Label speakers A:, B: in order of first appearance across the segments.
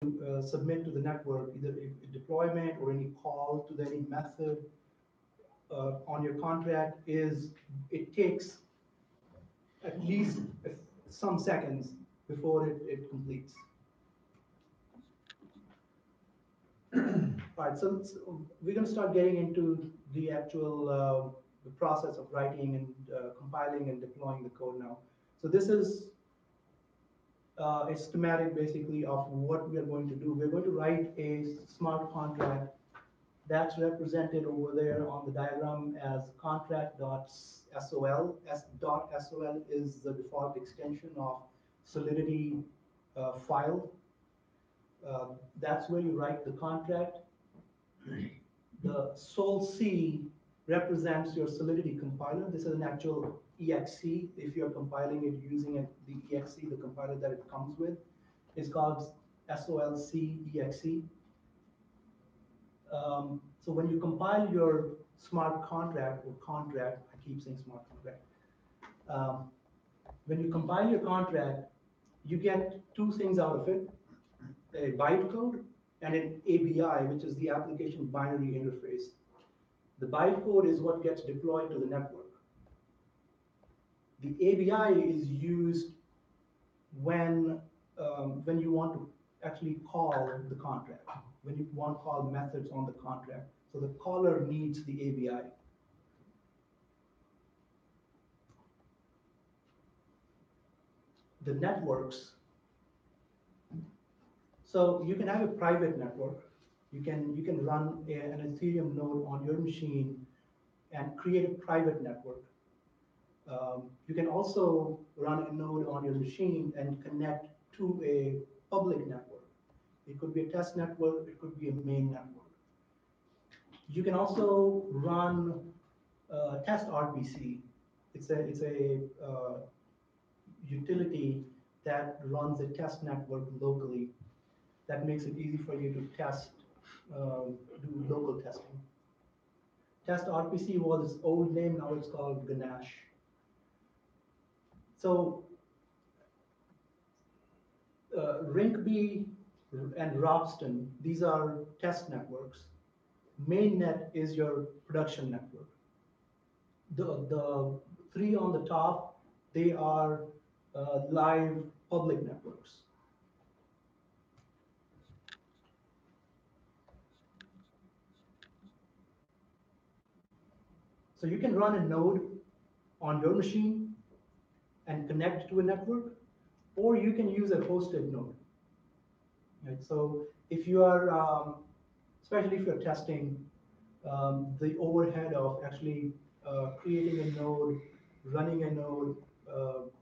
A: submit to the network, either a deployment or any call to any method on your contract, is it takes at least some seconds before it completes. All right, so we're going to start getting into the actual the process of writing and compiling and deploying the code now. So this is a schematic basically of what we are going to do. We're going to write a smart contract that's represented over there on the diagram as contract.sol. S.sol is the default extension of Solidity file. That's where you write the contract. The sol C represents your Solidity compiler. This is an actual exe. If you're compiling it using the exe, the compiler that it comes with, is called solc exe. So when you compile your smart contract, I keep saying smart contract. When you compile your contract, you get two things out of it: a bytecode and an ABI, which is the application binary interface. The bytecode is what gets deployed to the network. The ABI is used when you want to actually call the contract, when you want to call methods on the contract. So the caller needs the ABI. The networks. So you can have a private network. You can run an Ethereum node on your machine and create a private network. You can also run a node on your machine and connect to a public network. It could be a test network, it could be a main network. You can also run test RPC. It's a utility that runs a test network locally. That makes it easy for you to test, do local testing. Test RPC was its old name, now it's called Ganache. So Rinkeby and Robston, these are test networks. Mainnet is your production network. The three on the top, they are live public networks. So you can run a node on your machine and connect to a network, or you can use a hosted node. Right? So if you are, especially if you're testing, the overhead of actually creating a node, running a node,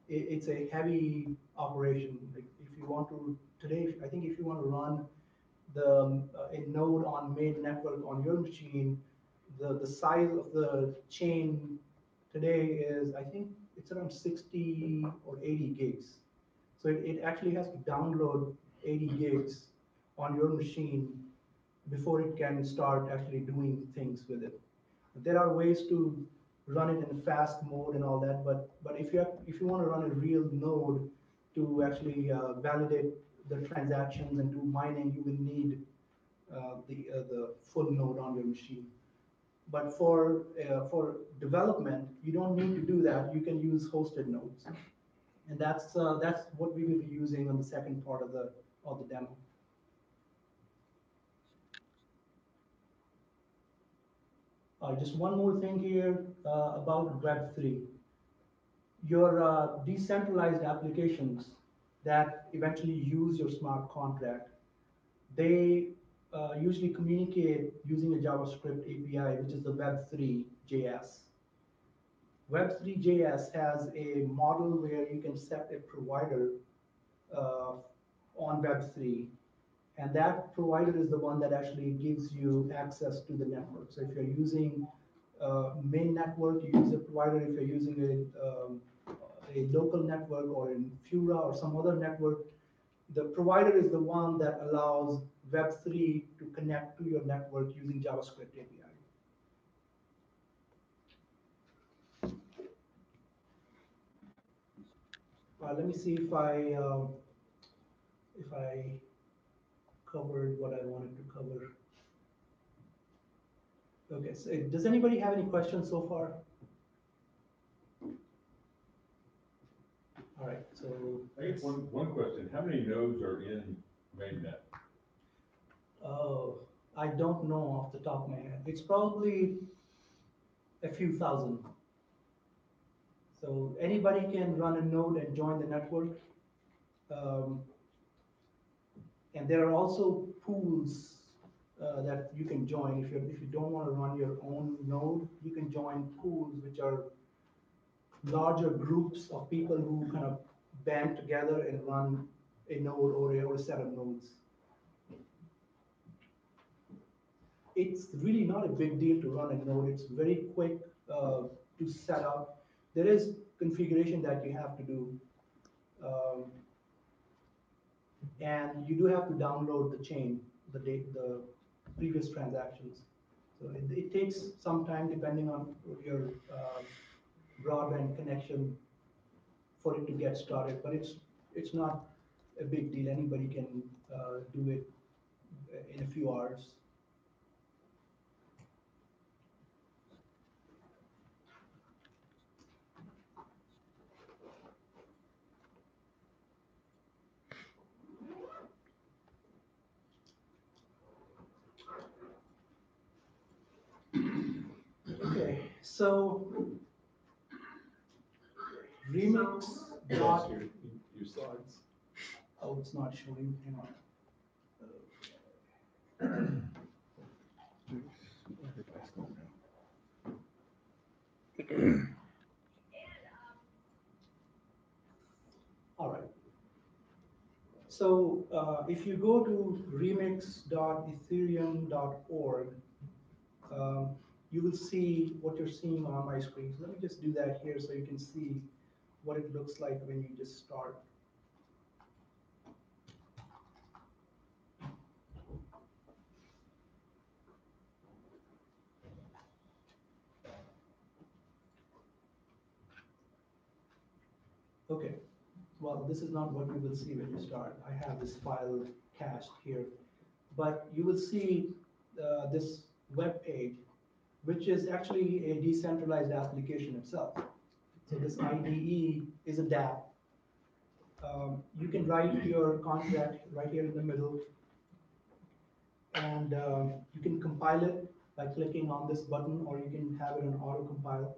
A: it's a heavy operation. Like if you want to, today, I think if you want to run a node on main network on your machine, the size of the chain today is, I think it's around 60 or 80 gigs. So it actually has to download 80 gigs on your machine before it can start actually doing things with it. There are ways to run it in fast mode and all that, but if you want to run a real node to actually validate the transactions and do mining, you will need the full node on your machine. But for development, you don't need to do that. You can use hosted nodes, and that's what we will be using on the second part of the demo. Just one more thing here about Web3. Your decentralized applications that eventually use your smart contract, they usually communicate using a JavaScript API, which is the Web3.js. Web3.js has a model where you can set a provider on Web3, and that provider is the one that actually gives you access to the network. So if you're using main network, you use a provider. If you're using a local network or in Fura or some other network, the provider is the one that allows Web3 to connect to your network using JavaScript API. Let me see if I covered what I wanted to cover. Okay, so does anybody have any questions so far? All right, so.
B: I guess one question, how many nodes are in mainnet?
A: Oh, I don't know off the top of my head. It's probably a few thousand. So anybody can run a node and join the network. Um, and there are also pools that you can join. If you don't want to run your own node, you can join pools which are larger groups of people who kind of band together and run a node or a set of nodes. It's really not a big deal to run a node. It's very quick to set up. There is configuration that you have to do. And you do have to download the chain, the previous transactions. So it takes some time depending on your broadband connection for it to get started, but it's not a big deal. Anybody can do it in a few hours. Okay, so remix dot.
B: Your slides.
A: Oh, it's not showing. Hang on. All right. So if you go to remix.ethereum.org, you will see what you're seeing on my screen. So let me just do that here so you can see what it looks like when you just start. Okay, well, this is not what you will see when you start. I have this file cached here, but you will see this web page, which is actually a decentralized application itself. So this IDE is a dApp. You can write your contract right here in the middle, and you can compile it by clicking on this button, or you can have it on auto compile.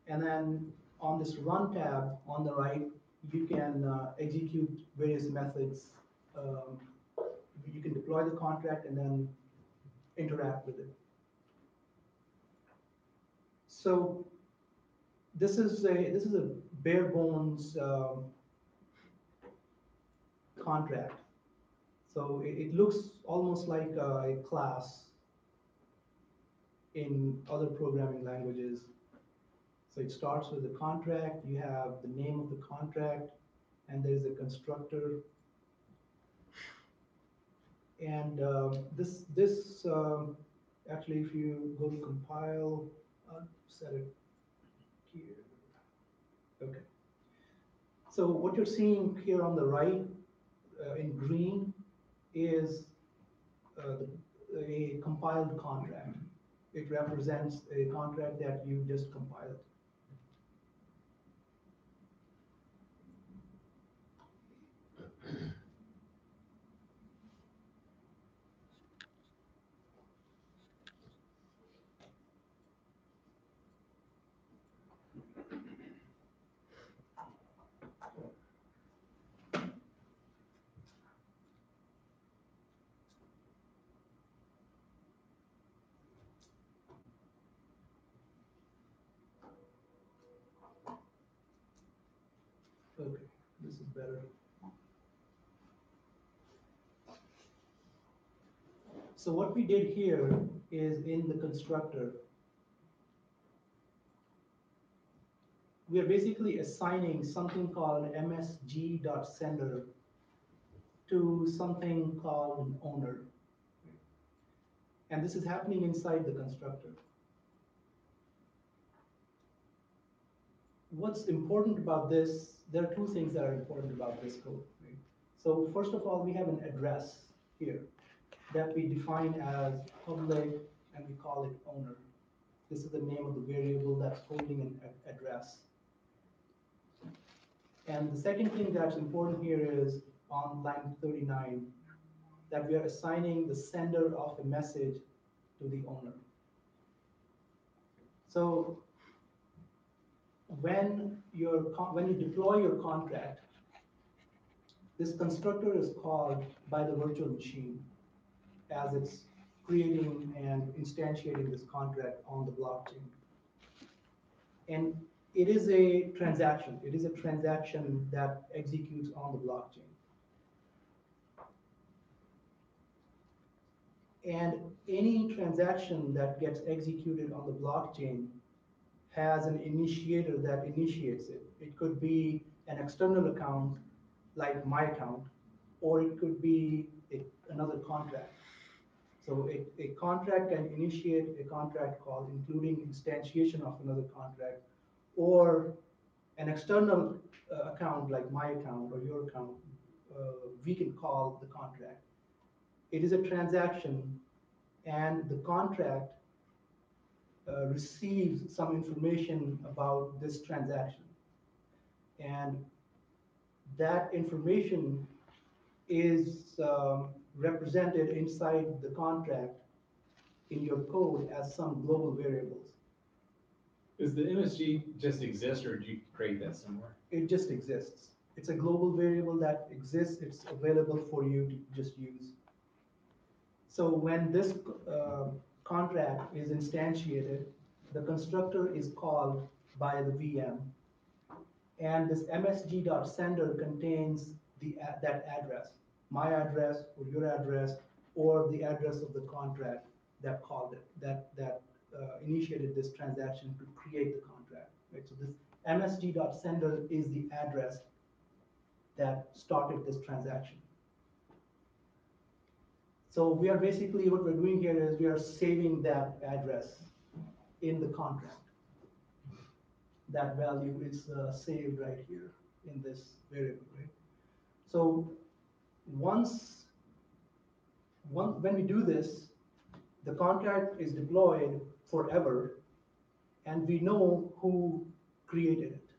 A: And then on this run tab on the right, you can execute various methods. Um, you can deploy the contract and then interact with it. So this is a bare bones contract. So it looks almost like a class in other programming languages. So it starts with the contract, you have the name of the contract, and there's a constructor. And actually, if you go to compile, I'll set it here. Okay. So what you're seeing here on the right in green is a compiled contract. It represents a contract that you just compiled. Okay, this is better. So what we did here is in the constructor, we are basically assigning something called msg.sender to something called an owner. And this is happening inside the constructor. What's important about this, there are two things that are important about this code. Right? So first of all, we have an address here that we define as public, and we call it owner. This is the name of the variable that's holding an address. And the second thing that's important here is on line 39, that we are assigning the sender of a message to the owner. So when you deploy your contract, this constructor is called by the virtual machine as it's creating and instantiating this contract on the blockchain. And it is a transaction. It is a transaction that executes on the blockchain. And any transaction that gets executed on the blockchain has an initiator that initiates it. It could be an external account, like my account, or it could be another contract. So a contract can initiate a contract call, including instantiation of another contract, or an external account like my account or your account, we can call the contract. It is a transaction, and the contract receives some information about this transaction. And that information is represented inside the contract in your code as some global variables.
C: Does the MSG just exist, or do you create that somewhere?
A: It just exists. It's a global variable that exists. It's available for you to just use. So when this contract is instantiated, the constructor is called by the VM. And this msg.sender contains that address, my address or your address, or the address of the contract that called it, that initiated this transaction to create the contract. Right? So this msg.sender is the address that started this transaction. So we are basically, what we're doing here is we are saving that address in the contract. That value is saved right here in this variable, right? So when we do this, the contract is deployed forever, and we know who created it.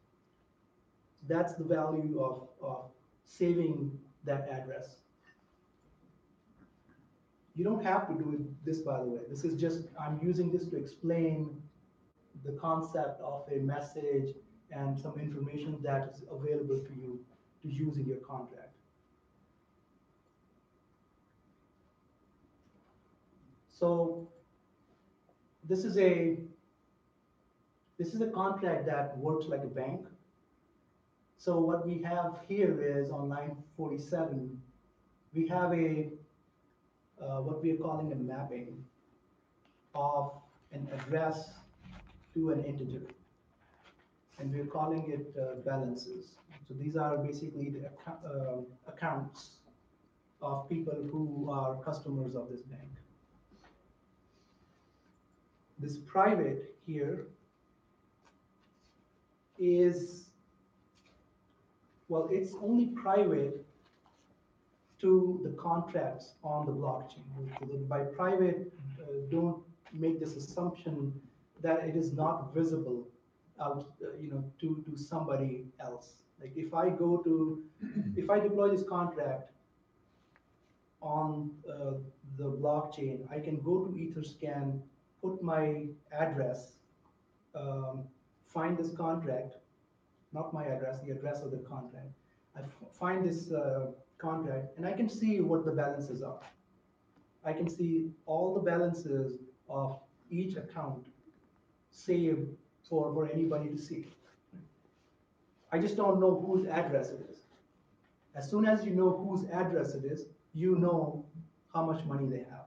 A: That's the value of saving that address. You don't have to do this, by the way. This is just, I'm using this to explain the concept of a message and some information that is available to you to use in your contract. So this is a contract that works like a bank. So what we have here is on line 47, we have a what we are calling a mapping of an address to an integer, and we're calling it balances. So these are basically the accounts of people who are customers of this bank. This private here is, well, it's only private to the contracts on the blockchain. So by private, don't make this assumption that it is not visible out, to somebody else. Like if I deploy this contract on the blockchain, I can go to Etherscan, put my address, find this contract, not my address, the address of the contract. I find this contract, and I can see what the balances are. I can see all the balances of each account saved for anybody to see. I just don't know whose address it is. As soon as you know whose address it is, you know how much money they have.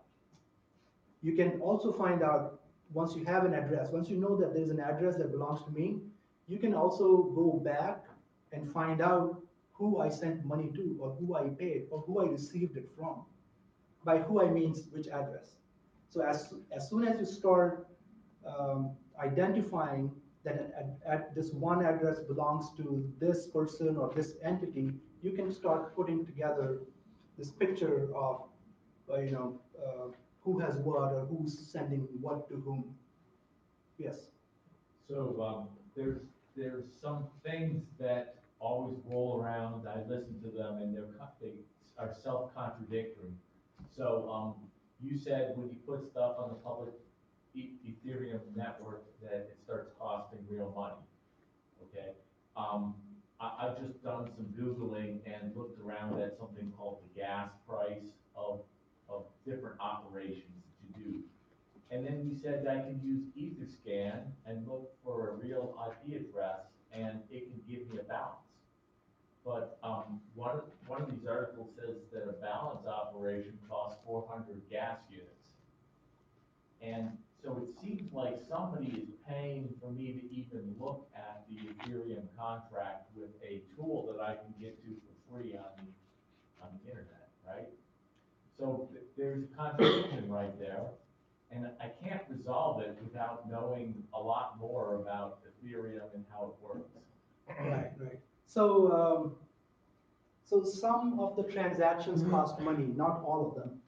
A: You can also find out, once you have an address, once you know that there's an address that belongs to me, you can also go back and find out who I sent money to, or who I paid, or who I received it from. By who I mean which address. So as soon as you start identifying that this one address belongs to this person or this entity, you can start putting together this picture of, who has what or who's sending what to whom. Yes.
D: So, there's some things that always roll around, I listen to them, and they are self-contradictory. So, you said when you put stuff on the public Ethereum network, that it starts costing real money, okay? I've just done some Googling and looked around at something called the gas price of different operations that you do. And then you said I can use Etherscan and look for a real IP address, and it can give me a balance. But one of these articles says that a balance operation costs 400 gas units. And so it seems like somebody is paying for me to even look at the Ethereum contract with a tool that I can get to for free on the internet, right? So there's a contradiction right there. And I can't resolve it without knowing a lot more about Ethereum and how it works.
A: Right, right. So, so some of the transactions cost money, not all of them.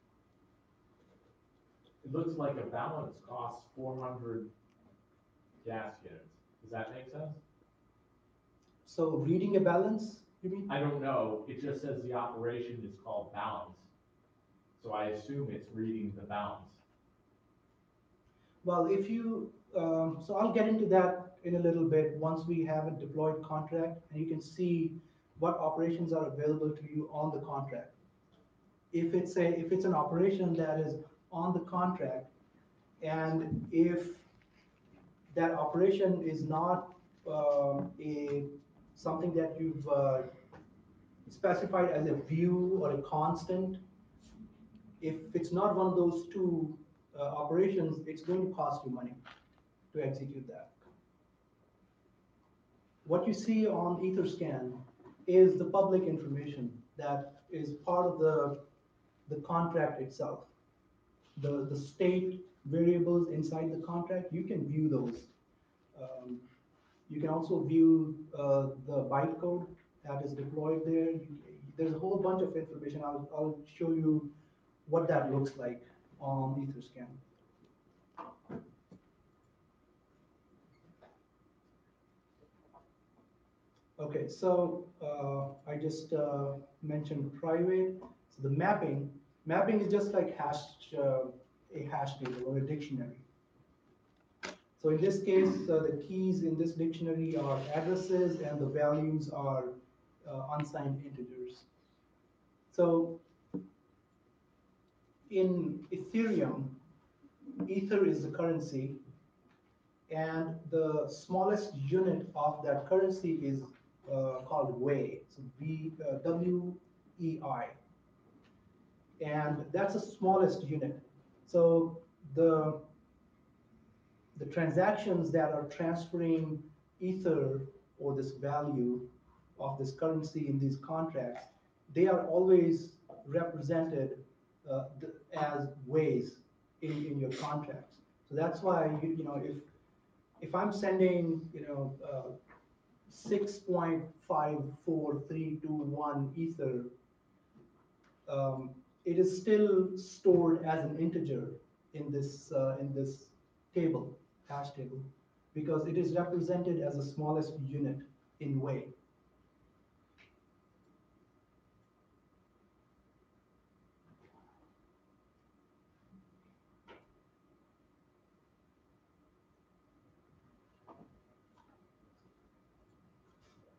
D: It looks like a balance costs 400 gas units. Does that make sense?
A: So reading a balance, you mean?
D: I don't know. It just says the operation is called balance. So I assume it's reading the balance.
A: Well, if you, so I'll get into that in a little bit once we have a deployed contract and you can see what operations are available to you on the contract. If it's an operation that is on the contract, and if that operation is not something that you've specified as a view or a constant, if it's not one of those two operations, it's going to cost you money to execute that. What you see on Etherscan is the public information that is part of the contract itself. The state variables inside the contract, you can view those. You can also view the bytecode that is deployed there. There's a whole bunch of information. I'll show you what that looks like on Etherscan. Okay, so I just mentioned private. So the mapping is just like a hash table or a dictionary. So in this case, the keys in this dictionary are addresses and the values are unsigned integers. So in Ethereum, Ether is the currency, and the smallest unit of that currency is called WEI, so W-E-I. And that's the smallest unit. So the transactions that are transferring Ether or this value of this currency in these contracts, they are always represented as WEIs in your contracts. So that's why if I'm sending 6.54321 Ether, it is still stored as an integer in this table, hash table, because it is represented as the smallest unit in WEI.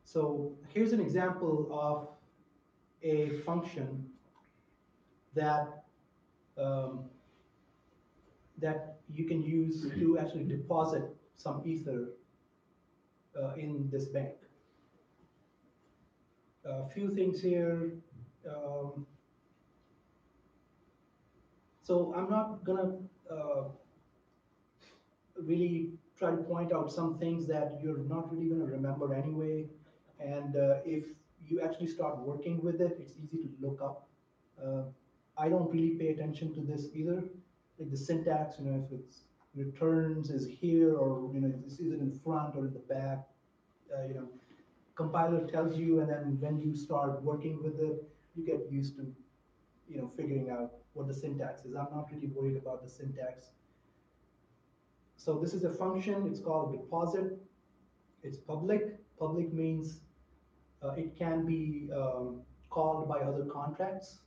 A: So here's an example of a function that that you can use to actually deposit some Ether in this bank. A few things here. So I'm not gonna really try to point out some things that you're not really gonna remember anyway. And if you actually start working with it, it's easy to look up. I don't really pay attention to this either. Like the syntax, if it's returns is here or it's either in front or in the back, compiler tells you, and then when you start working with it, you get used to, figuring out what the syntax is. I'm not really worried about the syntax. So this is a function, it's called deposit. It's public. Public means it can be called by other contracts.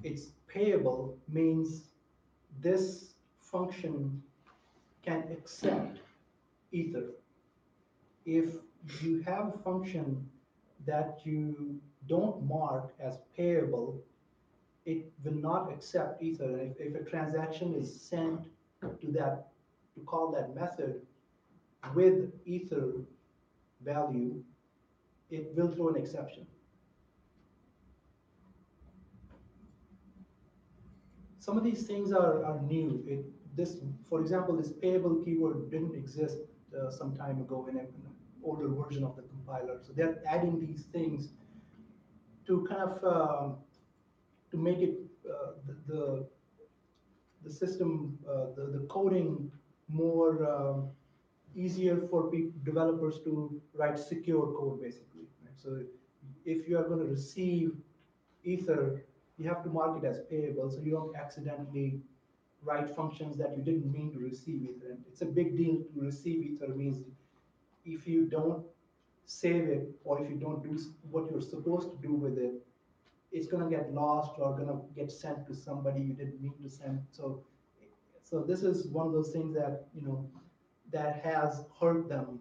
A: It's payable means this function can accept Ether. If you have a function that you don't mark as payable, it will not accept Ether. And if a transaction is sent to call that method with Ether value, it will throw an exception. Some of these things are new. For example, this payable keyword didn't exist some time ago in an older version of the compiler. So they're adding these things to kind of to make it the system, the coding more easier for developers to write secure code, basically. Right? So if you are going to receive Ether, you have to mark it as payable, so you don't accidentally write functions that you didn't mean to receive Ether. And it's a big deal to receive Ether. Means if you don't save it, or if you don't do what you're supposed to do with it, it's going to get lost or going to get sent to somebody you didn't mean to send. So this is one of those things that that has hurt them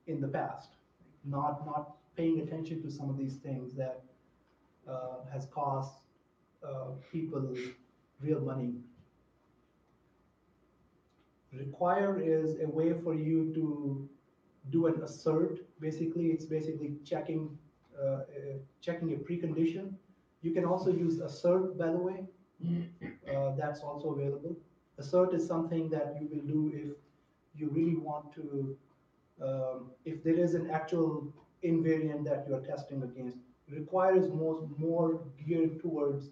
A: in the past. Not paying attention to some of these things that has cost people real money. Require is a way for you to do an assert. Basically, it's basically checking checking a precondition. You can also use assert, by the way. That's also available. Assert is something that you will do if you really want to, if there is an actual invariant that you are testing against. Require is more geared towards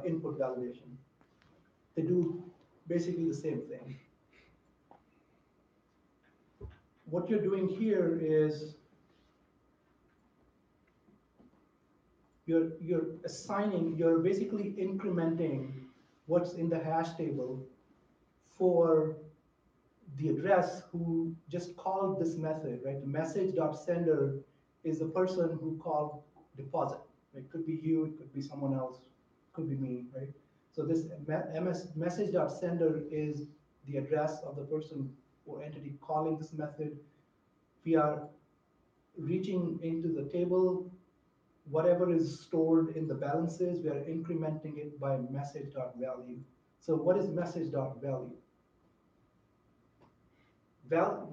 A: input validation. They do basically the same thing. What you're doing here is you're basically incrementing what's in the hash table for the address who just called this method, right? The message.sender is the person who called deposit. It could be you, it could be someone else, it could be me, right? So this message.sender is the address of the person or entity calling this method. We are reaching into the table. Whatever is stored in the balances, we are incrementing it by message.value. So what is message.value?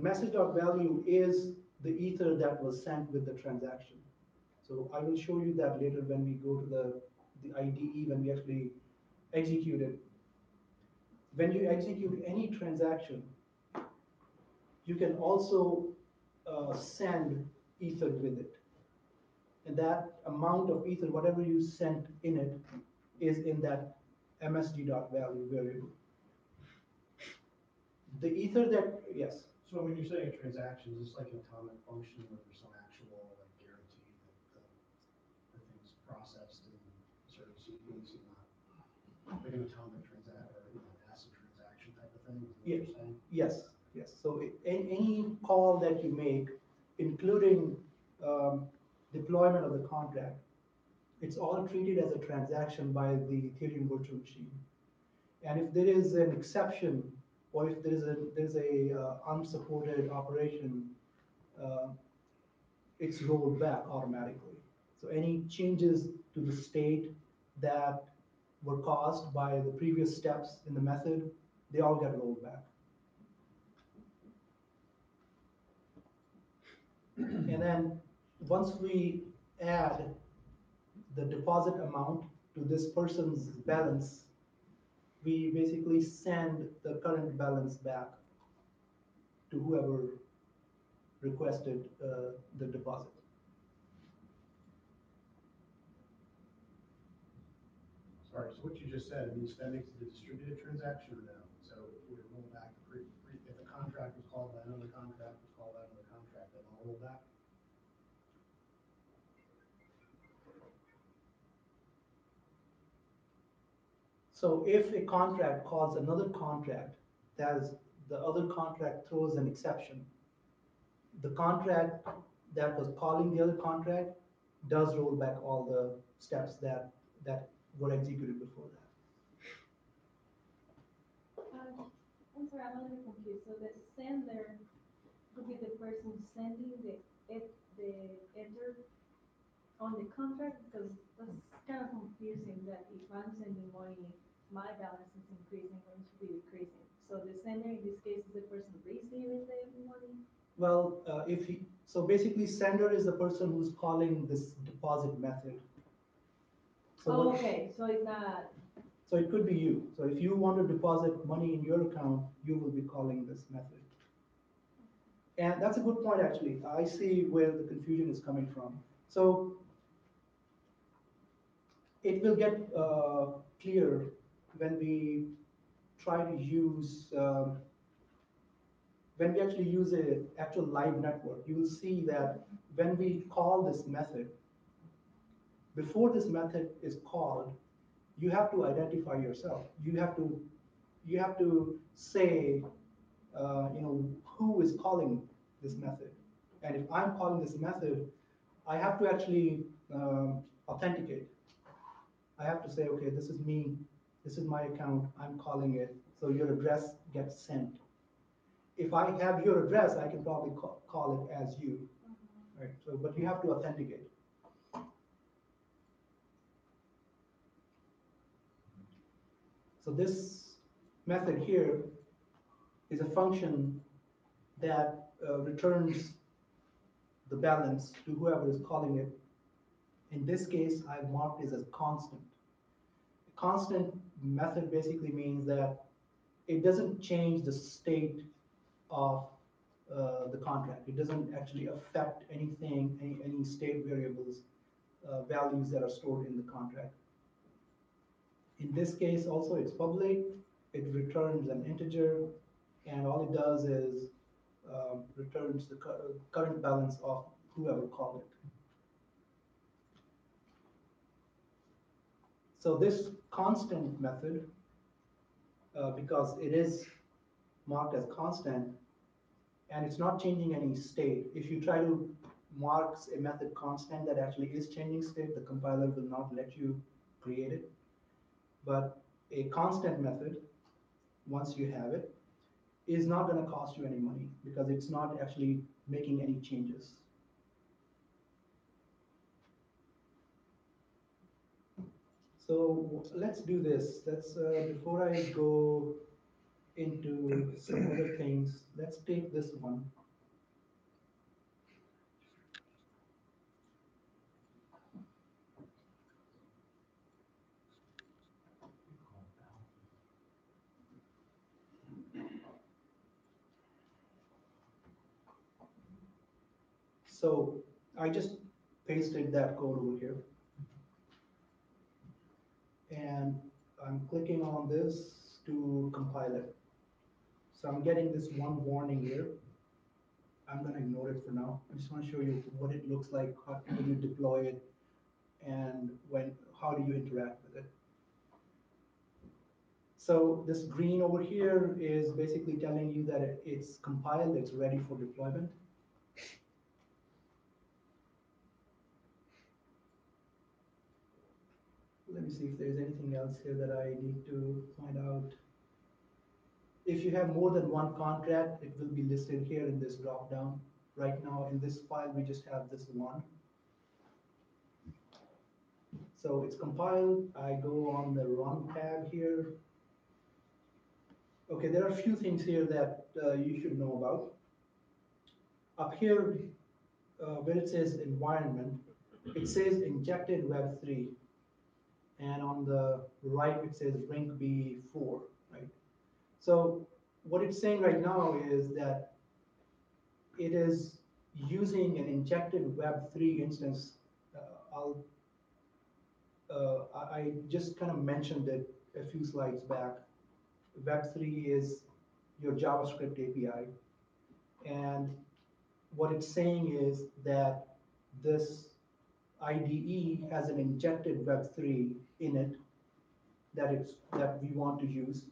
A: Message.value is the Ether that was sent with the transaction. So I will show you that later when we go to the IDE, when we actually execute it. When you execute any transaction, you can also send Ether with it. And that amount of Ether, whatever you sent in it, is in that msg.value variable. The Ether that, yes?
E: So when you're saying transactions, it's like an atomic function where there's some actual guarantee that the thing's processed in a certain sequence and not like an atomic transaction or an ACID transaction type of thing. Is that what you're saying?
A: Yes, yes. So any call that you make, including deployment of the contract, it's all treated as a transaction by the Ethereum virtual machine. And if there is an exception, or if there's a unsupported operation, it's rolled back automatically. So any changes to the state that were caused by the previous steps in the method, they all get rolled back. And then once we add the deposit amount to this person's balance, we basically send the current balance back to whoever requested the deposit.
E: Sorry, so what you just said means that makes it a distributed transaction or no? So if we roll back, if the contract was called by another contract, was called by another contract, then all rollback?
A: So if a contract calls another contract, that is, the other contract throws an exception, the contract that was calling the other contract does roll back all the steps that were executed before that.
F: I'm sorry, I'm a little confused. So the sender would be the person sending the enter on the contract, because that's kind of confusing that if I'm sending money, my balance is increasing when it should be decreasing. So the sender in this case is the person receiving the money?
A: Well, so basically sender is the person who's calling this deposit method. So
F: Oh,
A: what-
F: okay, so it's not,
A: So it could be you. So if you want to deposit money in your account, you will be calling this method. And that's a good point, actually. I see where the confusion is coming from. So it will get clear when we try to use, when we actually use a actual live network. You will see that when we call this method, before this method is called, you have to identify yourself. You have to say, who is calling this method. And if I'm calling this method, I have to actually authenticate. I have to say, okay, this is me, this is my account, I'm calling it, so your address gets sent. If I have your address, I can probably call it as you, right? So, but you have to authenticate. So this method here is a function that returns the balance to whoever is calling it. In this case, I've marked it as constant. A constant method basically means that it doesn't change the state of the contract. It doesn't actually affect anything, any state variables, values that are stored in the contract. In this case also it's public, it returns an integer, and all it does is returns the current balance of whoever called it. So this constant method, because it is marked as constant, and it's not changing any state. If you try to mark a method constant that actually is changing state, the compiler will not let you create it. But a constant method, once you have it, is not going to cost you any money because it's not actually making any changes. So let's do this. Let's before I go into some other things, let's take this one. So I just pasted that code over here. And I'm clicking on this to compile it. So I'm getting this one warning here. I'm going to ignore it for now. I just want to show you what it looks like when you deploy it and how do you interact with it. So this green over here is basically telling you that it's compiled, it's ready for deployment. Let me see if there's anything else here that I need to find out. If you have more than one contract, it will be listed here in this drop-down. Right now in this file, we just have this one. So it's compiled. I go on the run tab here. Okay, there are a few things here that you should know about. Up here, where it says environment, it says injected Web3. And on the right, it says Brink B4, right? So what it's saying right now is that it is using an injected Web3 instance. I just kind of mentioned it a few slides back. Web3 is your JavaScript API. And what it's saying is that this IDE has an injected Web3 in it that we want to use.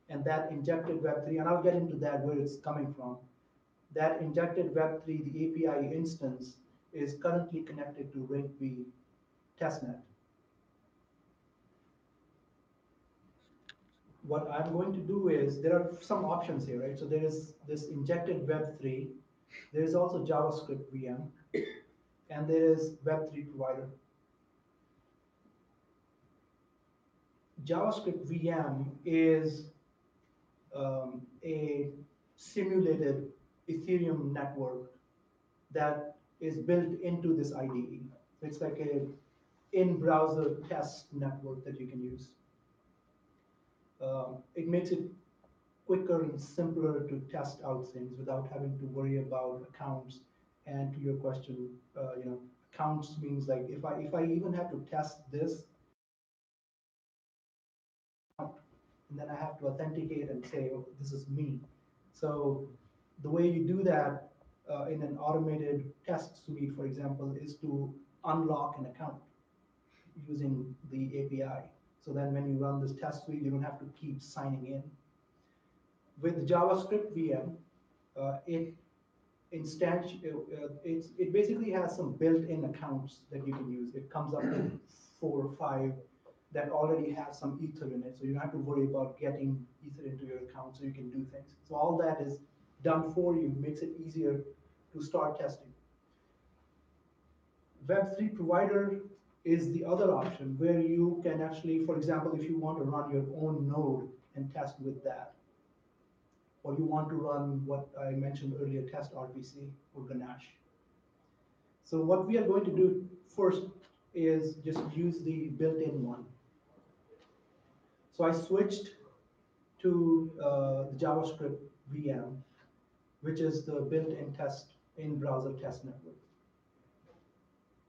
A: And that injected Web3, and I'll get into that where it's coming from. That injected Web3, the API instance, is currently connected to RINC-V testnet. What I'm going to do is, there are some options here, right? So there is this injected Web3, there is also JavaScript VM, and there is Web3 provider. JavaScript VM is a simulated Ethereum network that is built into this IDE. It's like a in-browser test network that you can use. It makes it quicker and simpler to test out things without having to worry about accounts. And to your question, accounts means like if I even have to test this, and then I have to authenticate and say, oh, this is me. So the way you do that in an automated test suite, for example, is to unlock an account using the API. So then when you run this test suite, you don't have to keep signing in. With JavaScript VM, it basically has some built-in accounts that you can use. It comes up with 4 or 5 that already have some Ether in it, so you don't have to worry about getting Ether into your account so you can do things. So all that is done for you, makes it easier to start testing. Web3 provider is the other option where you can actually, for example, if you want to run your own node and test with that, or you want to run what I mentioned earlier, test RPC or Ganache. So what we are going to do first is just use the built-in one. So I switched to the JavaScript VM, which is the built-in in-browser test network.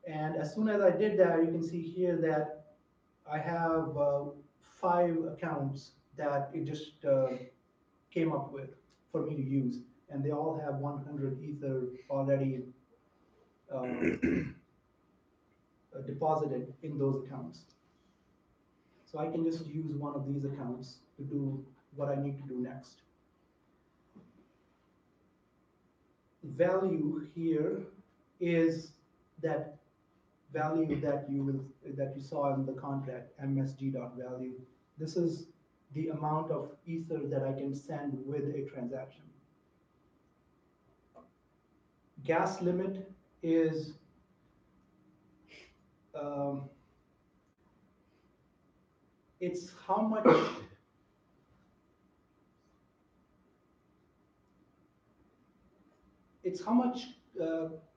A: And as soon as I did that, you can see here that I have 5 accounts that it just came up with for me to use. And they all have 100 Ether already deposited in those accounts. So I can just use one of these accounts to do what I need to do next. Value here is that value that you saw in the contract, msg.value. This is the amount of Ether that I can send with a transaction. Gas limit is it's how much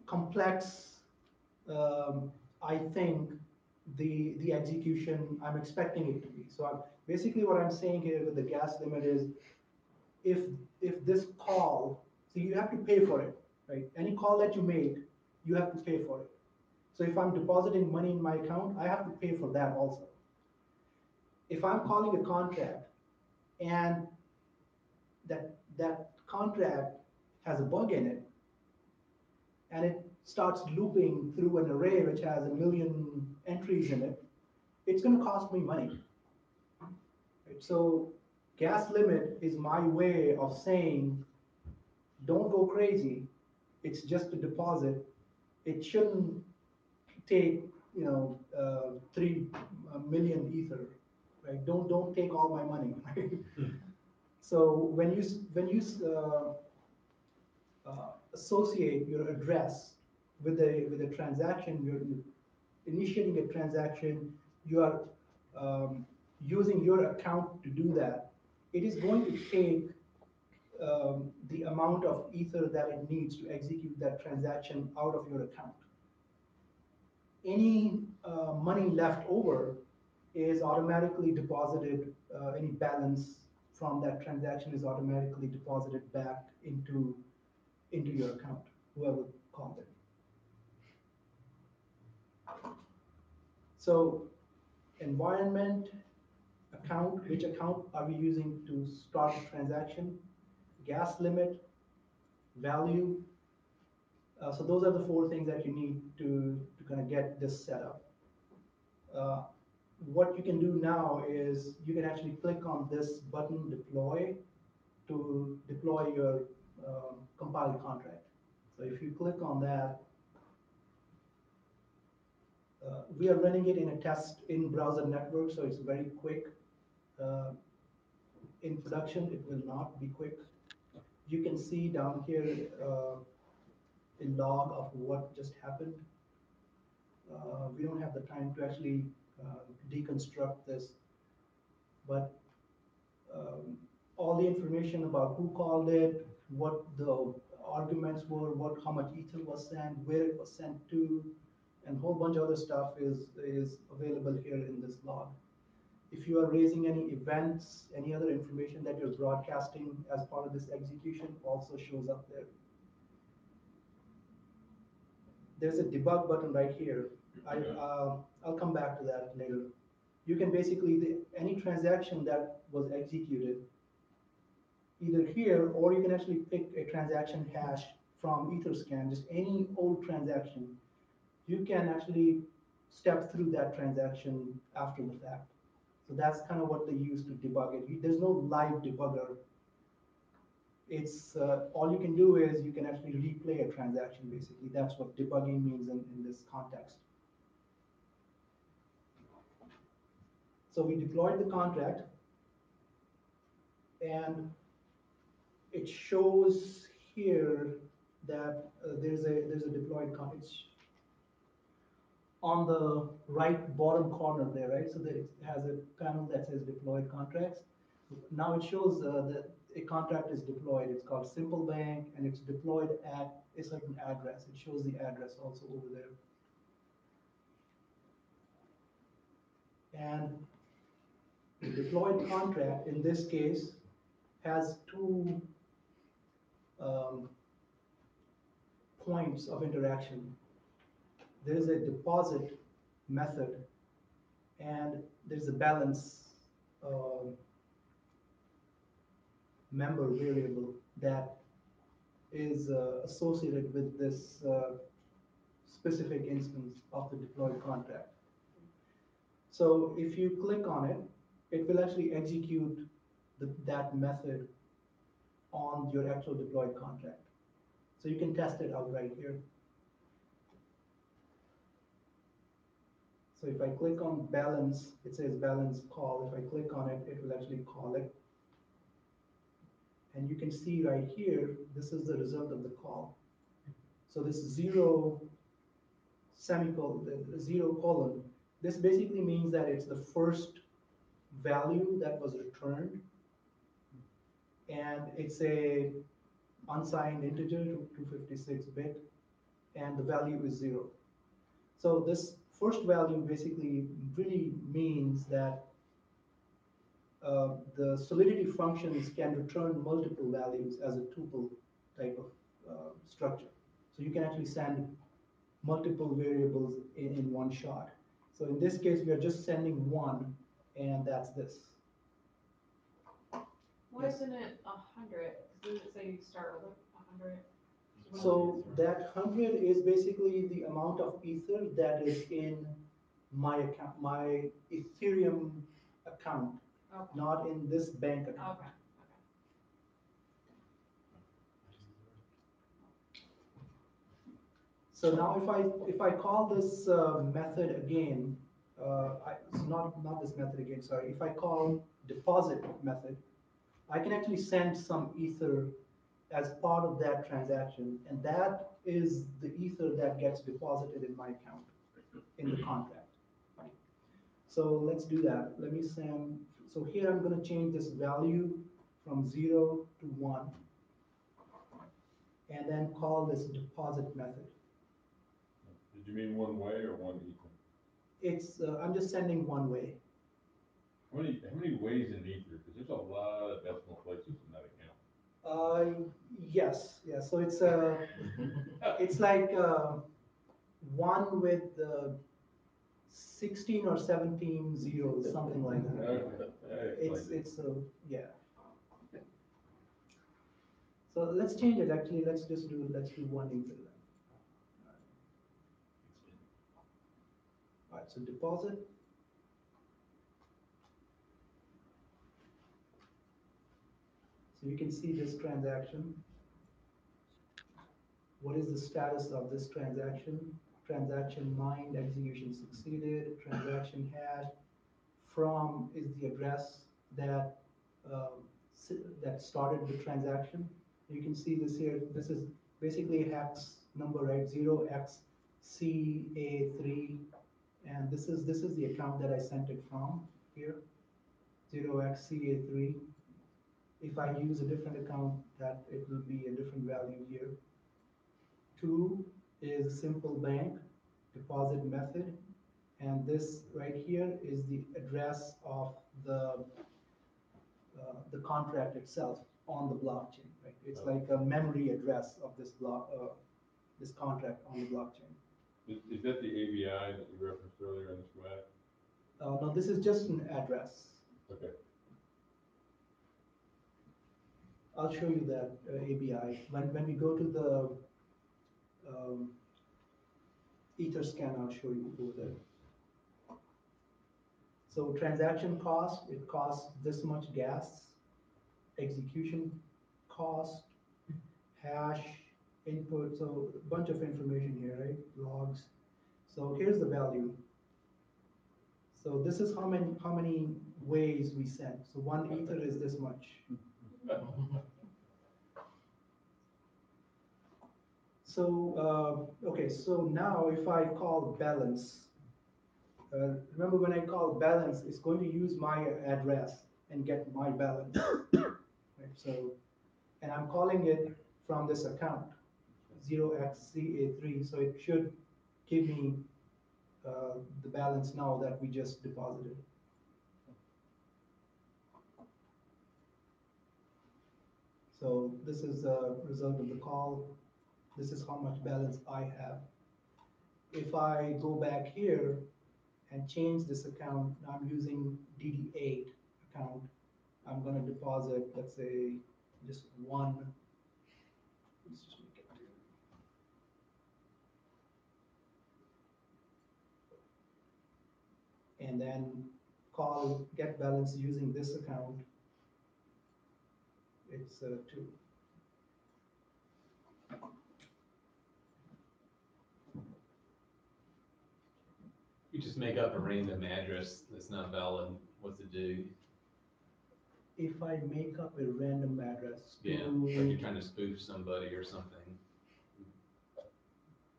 A: complex I think the execution I'm expecting it to be. So basically what I'm saying here with the gas limit is if this call, so you have to pay for it, right? Any call that you make, you have to pay for it. So if I'm depositing money in my account, I have to pay for that also. If I'm calling a contract and that contract has a bug in it, and it starts looping through an array which has 1 million entries in it, it's going to cost me money. Right? So gas limit is my way of saying, don't go crazy. It's just a deposit. It shouldn't take 3 million Ether. Right? Don't take all my money. Right? So when you associate your address with a transaction, you're initiating a transaction, you are using your account to do that. It is going to take the amount of Ether that it needs to execute that transaction out of your account. Any money left over is automatically deposited, any balance from that transaction is automatically deposited back into your account, whoever called it. So environment, account, which account are we using to start the transaction, gas limit, value, So those are the four things that you need to kind of get this set up. What you can do now is you can actually click on this button, deploy, to deploy your compiled contract. So if you click on that, we are running it in a test in browser network, so it's very quick. In production, it will not be quick. You can see down here a log of what just happened. We don't have the time to actually deconstruct this, but all the information about who called it, what the arguments were, how much ether was sent, where it was sent to, and a whole bunch of other stuff is available here in this log. If you are raising any events, any other information that you're broadcasting as part of this execution also shows up there. There's a debug button right here. I'll come back to that later. You can basically, any transaction that was executed, either here, or you can actually pick a transaction hash from Etherscan, just any old transaction. You can actually step through that transaction after the fact. So that's kind of what they use to debug it. There's no live debugger. It's all you can do is you can actually replay a transaction, basically. That's what debugging means in this context. So we deployed the contract, and it shows here that there's a deployed contract. On the right bottom corner there, right? So that it has a panel that says deployed contracts. Now it shows that a contract is deployed. It's called Simple Bank, and it's deployed at a certain address. It shows the address also over there. And the deployed contract, in this case, has two points of interaction. There's a deposit method, and there's a balance member variable that is associated with this specific instance of the deployed contract. So if you click on it, it will actually execute that method on your actual deployed contract. So you can test it out right here. So if I click on balance, it says balance call. If I click on it, it will actually call it. And you can see right here, this is the result of the call. So this zero semicolon, the zero colon, this basically means that it's the first value that was returned. And it's a unsigned integer, 256 bit, and the value is 0. So this first value basically really means that the solidity functions can return multiple values as a tuple type of structure. So you can actually send multiple variables in one shot. So in this case, we are just sending one, and that's this.
G: Why
A: Yes.
G: isn't it 100? Does it say you start with 100?
A: So that 100 is basically the amount of ether that is in my account, my Ethereum account,
G: Okay.
A: not in this bank account.
G: Okay.
A: So now if I call this method again, it's not this method again, sorry. If I call deposit method, I can actually send some ether as part of that transaction, and that is the ether that gets deposited in my account in the contract. So let's do that. Let me send, so here I'm going to change this value from 0 to 1, and then call this deposit method.
B: Did you mean one way or one ether?
A: It's I'm just sending one way.
B: How many ways in ether? Because there's a lot of decimal places in that account.
A: Yes. So it's like one with 16 or 17 zeros, something like that. It's yeah. So let's change it. Actually, let's do one ether then. right, so deposit. So you can see this transaction. What is the status of this transaction? Transaction mined, execution succeeded, transaction hash. From is the address that that started the transaction. You can see this here. This is basically a hex number, right? 0xCA3, and this is the account that I sent it from here. 0xCA3. If I use a different account, that it will be a different value here. 2 is simple bank deposit method. And this right here is the address of the contract itself on the blockchain, right? It's like a memory address of this this contract on the blockchain.
B: Is that the ABI that you referenced earlier in the schematic?
A: No, this is just an address.
B: Okay.
A: I'll show you that ABI. When we go to the Etherscan, I'll show you over there. So transaction cost, it costs this much gas. Execution cost, hash, input, so a bunch of information here, right? Logs. So here's the value. So this is how many ways we send. So 1 ether is this much. So, okay, so now if I call balance, remember when I call balance, it's going to use my address and get my balance. Right? So, and I'm calling it from this account, 0xCA3, so it should give me the balance now that we just deposited. So this is the result of the call. This is how much balance I have. If I go back here and change this account, I'm using DD8 account. I'm going to deposit, let's say, just 1. Let's just make it 2. And then call get balance using this account. It's 2.
C: You just make up a random address that's not valid, what's it do?
A: If I make up a random address
C: Yeah, like you're trying to spoof somebody or something.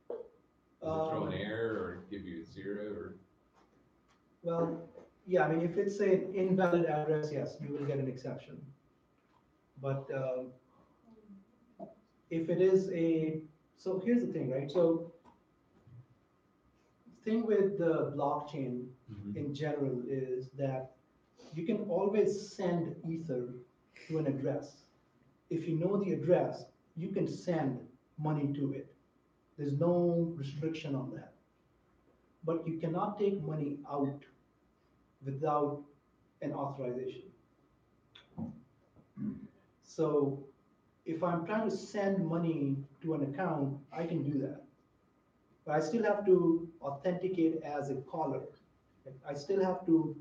C: Does it throw an error or give you a 0 or?
A: Well, yeah, I mean, if it's an invalid address, yes, you will get an exception. But if it is so here's the thing, right? So thing with the blockchain in general is that you can always send ether to an address. If you know the address, you can send money to it. There's no restriction on that. But you cannot take money out without an authorization. So if I'm trying to send money to an account, I can do that. But I still have to authenticate as a caller. I still have to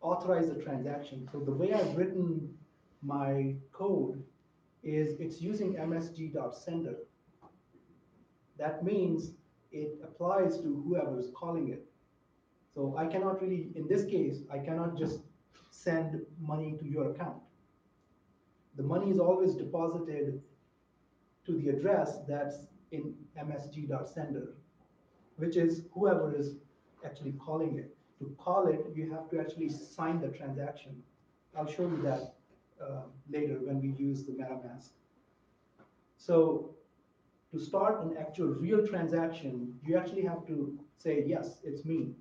A: authorize the transaction. So the way I've written my code is it's using msg.sender. That means it applies to whoever is calling it. So I cannot really, in this case, I cannot just send money to your account. The money is always deposited to the address that's in msg.sender, which is whoever is actually calling it. To call it, you have to actually sign the transaction. I'll show you that later when we use the MetaMask. So to start an actual real transaction, you actually have to say, yes, it's me.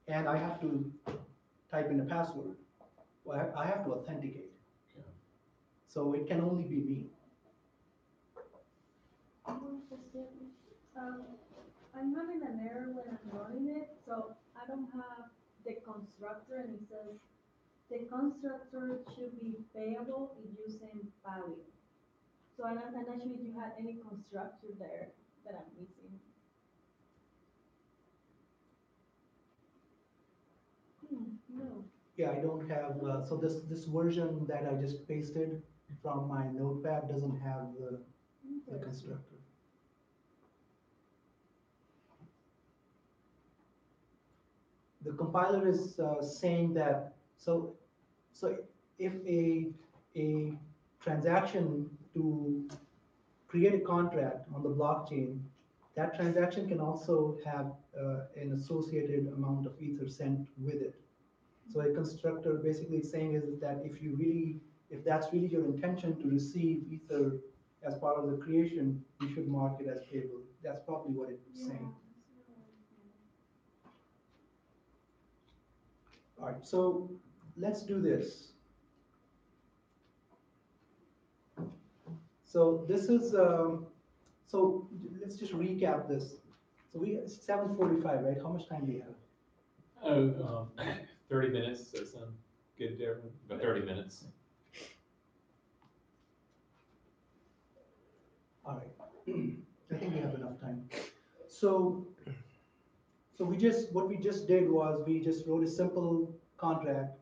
A: And I have to type in a password. Well, I have to authenticate.
C: Yeah.
A: So it can only be me.
F: I'm having an error when I'm running it, so I don't have the constructor, and it says the constructor should be payable if you send value. So I'm not sure if you had any constructor there that I'm missing. No.
A: Yeah, I don't have, so this version that I just pasted from my notepad doesn't have the constructor. The compiler is saying that, so if a transaction to create a contract on the blockchain, that transaction can also have an associated amount of ether sent with it. So a constructor basically saying is that if that's really your intention to receive ether as part of the creation, you should mark it as payable. That's probably what it's saying. All right, so let's do this. So this is, so let's just recap this. So it's 7:45, right? How much time do we have?
C: Oh, 30 minutes, does that sound good to everyone? About 30 minutes.
A: All right, I think we have enough time. So what we just did was we just wrote a simple contract.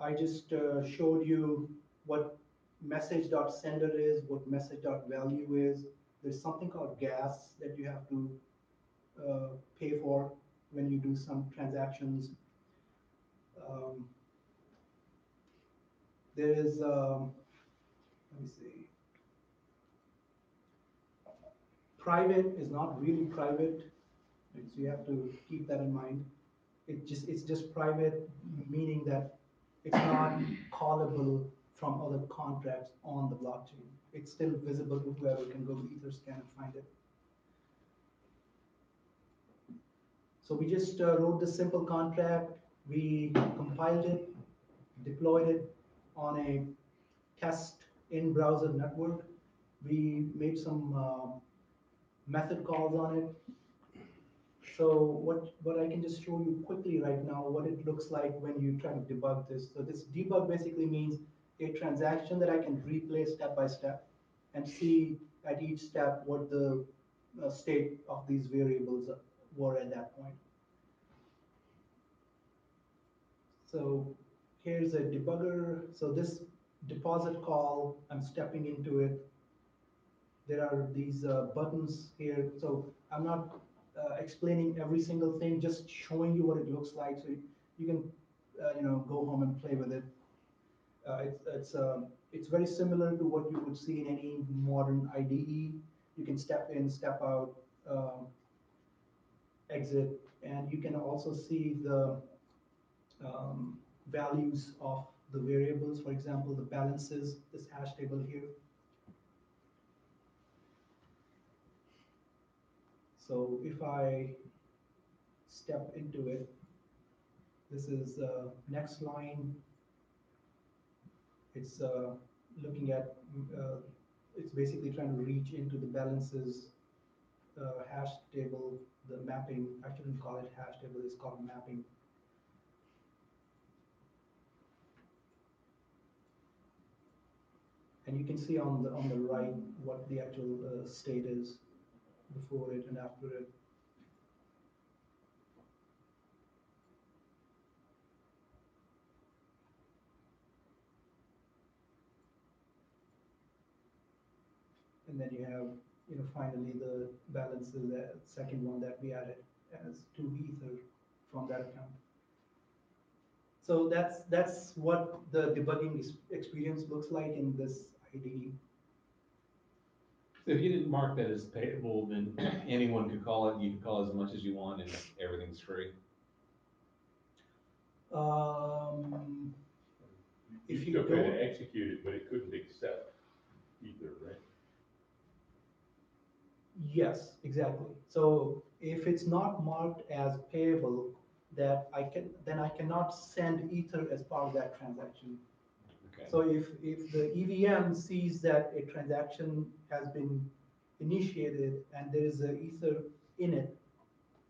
A: I just showed you what message.sender is, what message.value is. There's something called gas that you have to pay for when you do some transactions. There is, let me see. Private is not really private, right? So you have to keep that in mind. It's just private, meaning that it's not callable from other contracts on the blockchain. It's still visible to whoever can go to Etherscan and find it. So we just wrote this simple contract. We compiled it, deployed it on a test in-browser network. We made some method calls on it. So what I can just show you quickly right now, what it looks like when you try to debug this. So this debug basically means a transaction that I can replay step by step and see at each step what the state of these variables were at that point. So here's a debugger. So this deposit call, I'm stepping into it. There are these buttons here. So I'm not explaining every single thing, just showing you what it looks like, so you can go home and play with it. It's very similar to what you would see in any modern IDE. You can step in, step out, exit, and you can also see the values of the variables. For example, the balances, this hash table here. So if I step into it, this is next line. It's looking at, it's basically trying to reach into the balances hash table, the mapping. I shouldn't call it hash table, it's called mapping. And you can see on the right what the actual state is before it and after it. And then you have, finally the balance is the second one that we added as 2 ether from that account. So that's what the debugging experience looks like in this IDE.
C: So if you didn't mark that as payable, then anyone could call it, you could call as much as you want and everything's free.
A: If you
B: still could
A: don't,
B: execute it, but it couldn't accept either, right?
A: yes, exactly. So if it's not marked as payable, then I cannot send ether as part of that transaction.
C: Okay.
A: So if the EVM sees that a transaction has been initiated and there is an ether in it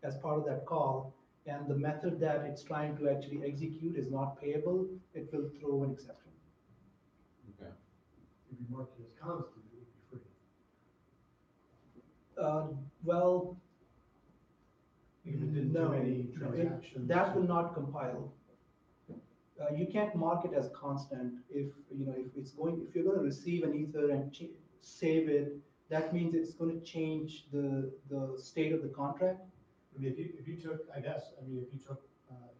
A: as part of that call, and the method that it's trying to actually execute is not payable, it will throw an exception.
C: Okay.
E: If you mark it as constant, it would be free.
A: Well,
E: If it didn't
A: no,
E: do any
A: no,
E: transactions.
A: that will not compile. You can't mark it as constant if, if you're going to receive an ether and save it, that means it's going to change the state of the contract.
E: I mean, if you took, I guess, I mean, if you took,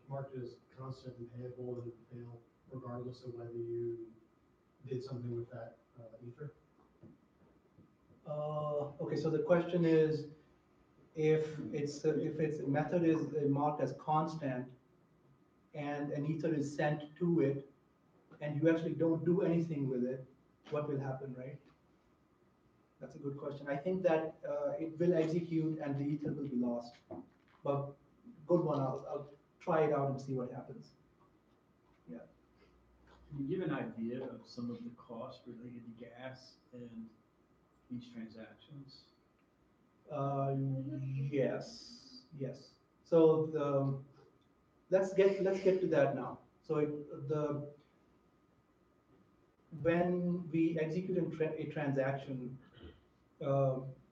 E: marked it as constant and payable, it would fail regardless of whether you did something with that, ether.
A: Okay, so the question is, if its method is marked as constant and an ether is sent to it, and you actually don't do anything with it, what will happen, right? That's a good question. I think that it will execute and the ether will be lost. But good one, I'll try it out and see what happens. Yeah.
H: Can you give an idea of some of the costs related to gas and these transactions?
A: Yes. So let's get to that now. So when we execute a transaction,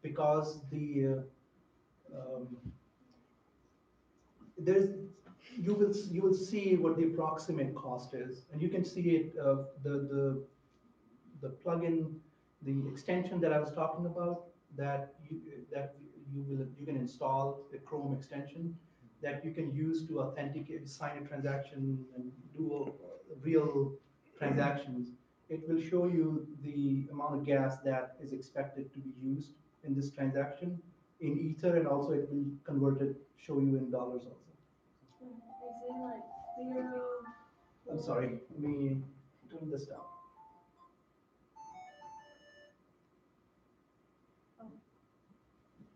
A: because there's you will see what the approximate cost is, and you can see it, the plugin, the extension that I was talking about, that you can install a Chrome extension that you can use to authenticate, sign a transaction and do real transactions. It will show you the amount of gas that is expected to be used in this transaction in Ether, and also it will convert it, show you in dollars also.
F: Is it like 0?
A: I'm sorry, let me turn this down.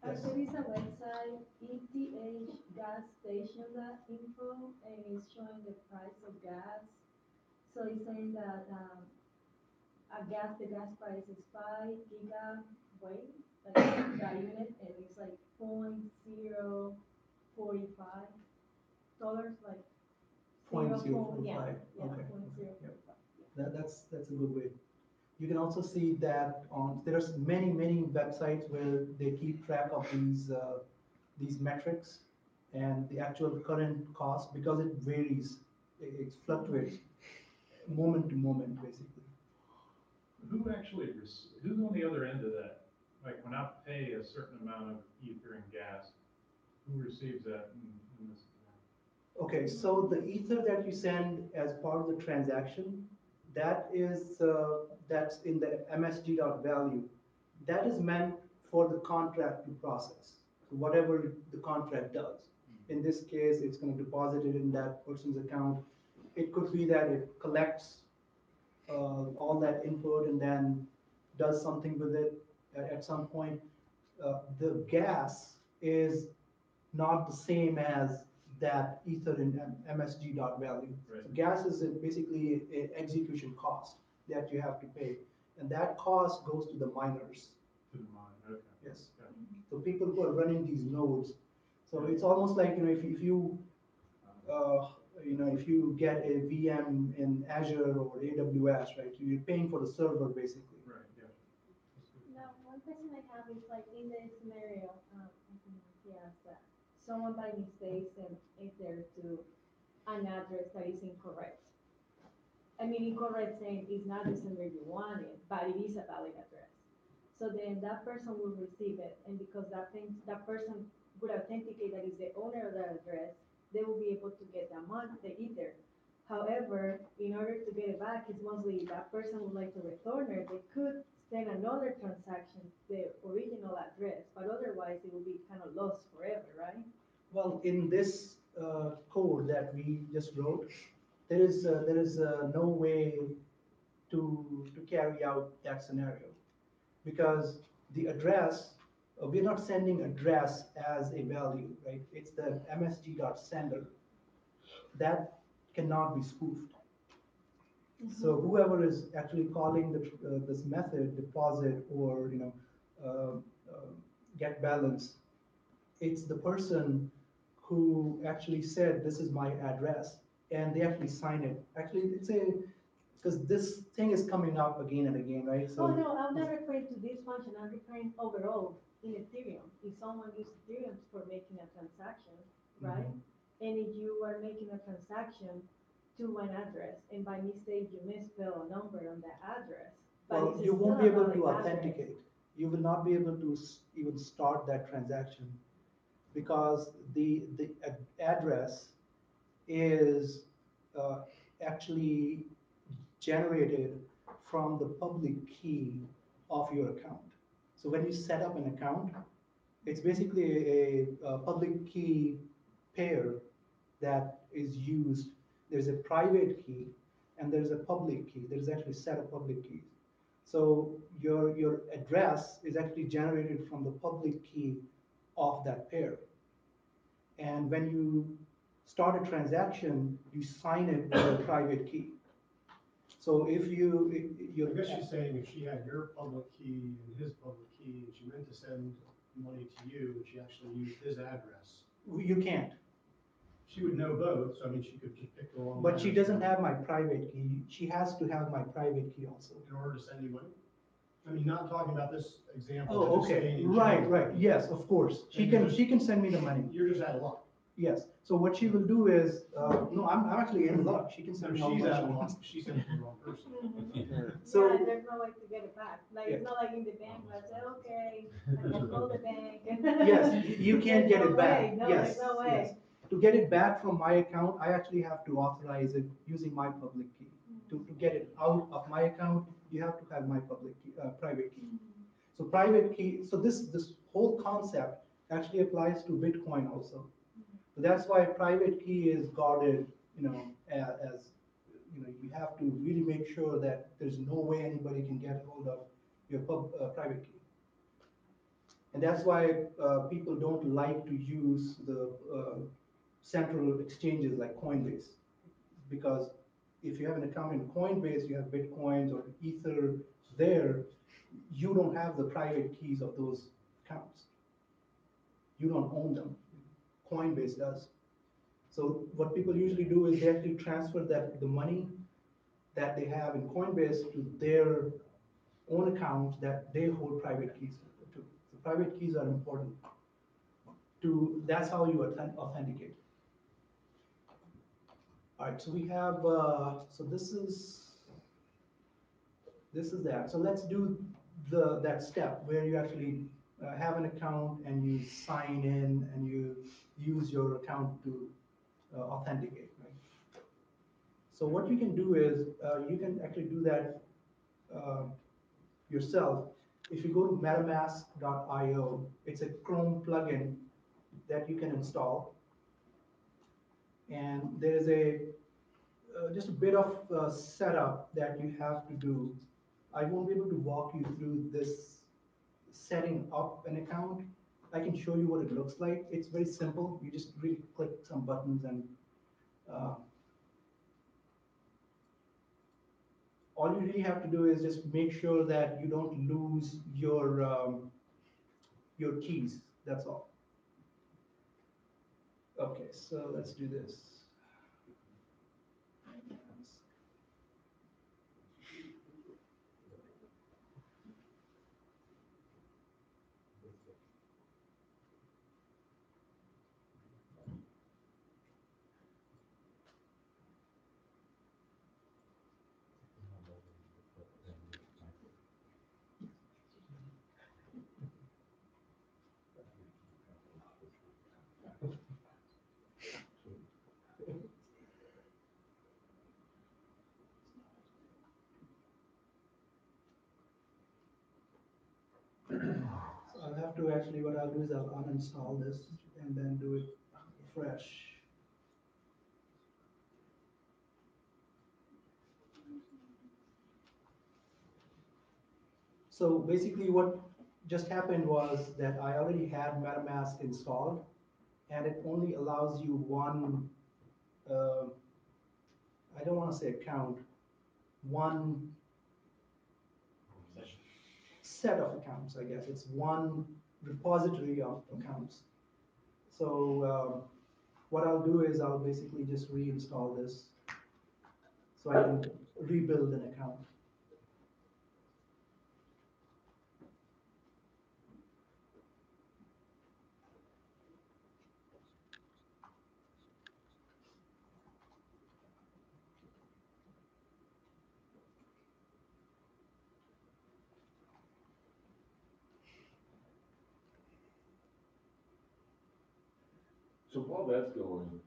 A: Yes.
F: There is a website, ethgastation.info, and it's showing the price of gas. So it's saying that the gas price is 5 gigaweight, like that unit, and it's like $0.045, like
A: 0.045.
F: yeah,
A: Okay.
F: 0.045.
A: That's a good way. You can also see that there's many websites where they keep track of these metrics and the actual current cost, because it varies, it fluctuates moment to moment, basically.
I: Who's on the other end of that? Like when I pay a certain amount of ether and gas, who receives that in this?
A: Okay, so the ether that you send as part of the transaction, that's in the msg.value. That is meant for the contract to process, so whatever the contract does. In this case, it's going to deposit it in that person's account. It could be that it collects all that input and then does something with it at some point. The gas is not the same as that ether in msg.value.
I: Right.
A: So gas is basically an execution cost that you have to pay, and that cost goes to the miners.
I: To the mine, okay.
A: Yes.
I: Gotcha.
A: So people who are running these nodes. So it's almost like, if you get a VM in Azure or AWS, right? You're paying for the server basically.
I: Right, yeah.
F: Now, one question I have is like in the scenario, I think he asked that someone by mistake sent ether to an address that is incorrect. I mean, incorrect saying it's not the sender you wanted, but it is a valid address. So then that person will receive it, and because that person would authenticate that is the owner of that address, they will be able to get the ether. However, in order to get it back, it's mostly that person would like to return it. They could send another transaction to the original address, but otherwise it will be kind of lost forever, right?
A: Well, in this code that we just wrote, there is no way to carry out that scenario, because the address, we're not sending address as a value, right? It's the msg.sender that cannot be spoofed. So whoever is actually calling this method, deposit or get balance, it's the person who actually said this is my address, and they actually sign it. Actually, because this thing is coming up again and again, right? So
F: Oh, no, I'm not referring to this function, I'm referring overall in Ethereum. If someone uses Ethereum for making a transaction, right? And if you are making a transaction to an address, and by mistake you misspell a number on that address. But
A: Well,
F: it's
A: you won't be
F: still a
A: able to
F: valid address.
A: authenticate. You will not be able to even start that transaction because the address is actually generated from the public key of your account. So when you set up an account, it's basically a public key pair that is used. There's a private key and there's a public key. There's actually a set of public keys. So your address is actually generated from the public key of that pair. And when you start a transaction, you sign it with a private key. So if
E: I guess she's saying if she had your public key and his public key, and she meant to send money to you, and she actually used his address,
A: you can't.
E: she would know both, so I mean, she could just pick the wrong.
A: But she
E: address
A: doesn't have my private key. She has to have my private key also.
E: in order to send you money. I mean, not talking about this example.
A: Oh,
E: but just
A: okay,
E: saying in
A: right,
E: general.
A: right, yes, of course. She can send me the money,
E: You're just out of luck.
A: yes. So what she will do is, no, I'm actually in luck. She can
E: So
A: send me how
E: she's
A: much
E: out
A: she
E: of luck,
A: wants.
E: she sent it to the wrong person.
A: So-
F: Yeah, and there's no way to get it back. Like, it's not like in the bank where I say, okay, I can call the bank.
A: Yes, you can't get
F: There's
A: it
F: no
A: back.
F: way. No,
A: Yes,
F: there's no
A: yes.
F: way.
A: To get it back from my account, I actually have to authorize it using my public key. To get it out of my account, you have to have my public key, private key. So private key, so this whole concept actually applies to Bitcoin also. So that's why private key is guarded, as, you have to really make sure that there's no way anybody can get hold of your private key. And that's why people don't like to use the central exchanges like Coinbase. Because if you have an account in Coinbase, you have Bitcoins or Ether there, you don't have the private keys of those accounts. You don't own them. Coinbase does. So what people usually do is they actually transfer the money that they have in Coinbase to their own accounts that they hold private keys to. So private keys are important. That's how you authenticate. All right, so we have, so this is that. So let's do that step where you actually have an account and you sign in and you use your account to authenticate, right? So what you can do is you can actually do that yourself. If you go to metamask.io, it's a Chrome plugin that you can install. And there is just a bit of setup that you have to do. I won't be able to walk you through this setting up an account. I can show you what it looks like. It's very simple. You just really click some buttons and all you really have to do is just make sure that you don't lose your keys. That's all. Okay, so let's do this. So I'll have to actually, what I'll do is I'll uninstall this and then do it fresh. So basically what just happened was that I already had MetaMask installed and it only allows you one, I don't want to say account, one set of accounts, I guess. It's one repository of accounts. So what I'll do is I'll basically just reinstall this so I can rebuild an account.
B: So while that's going,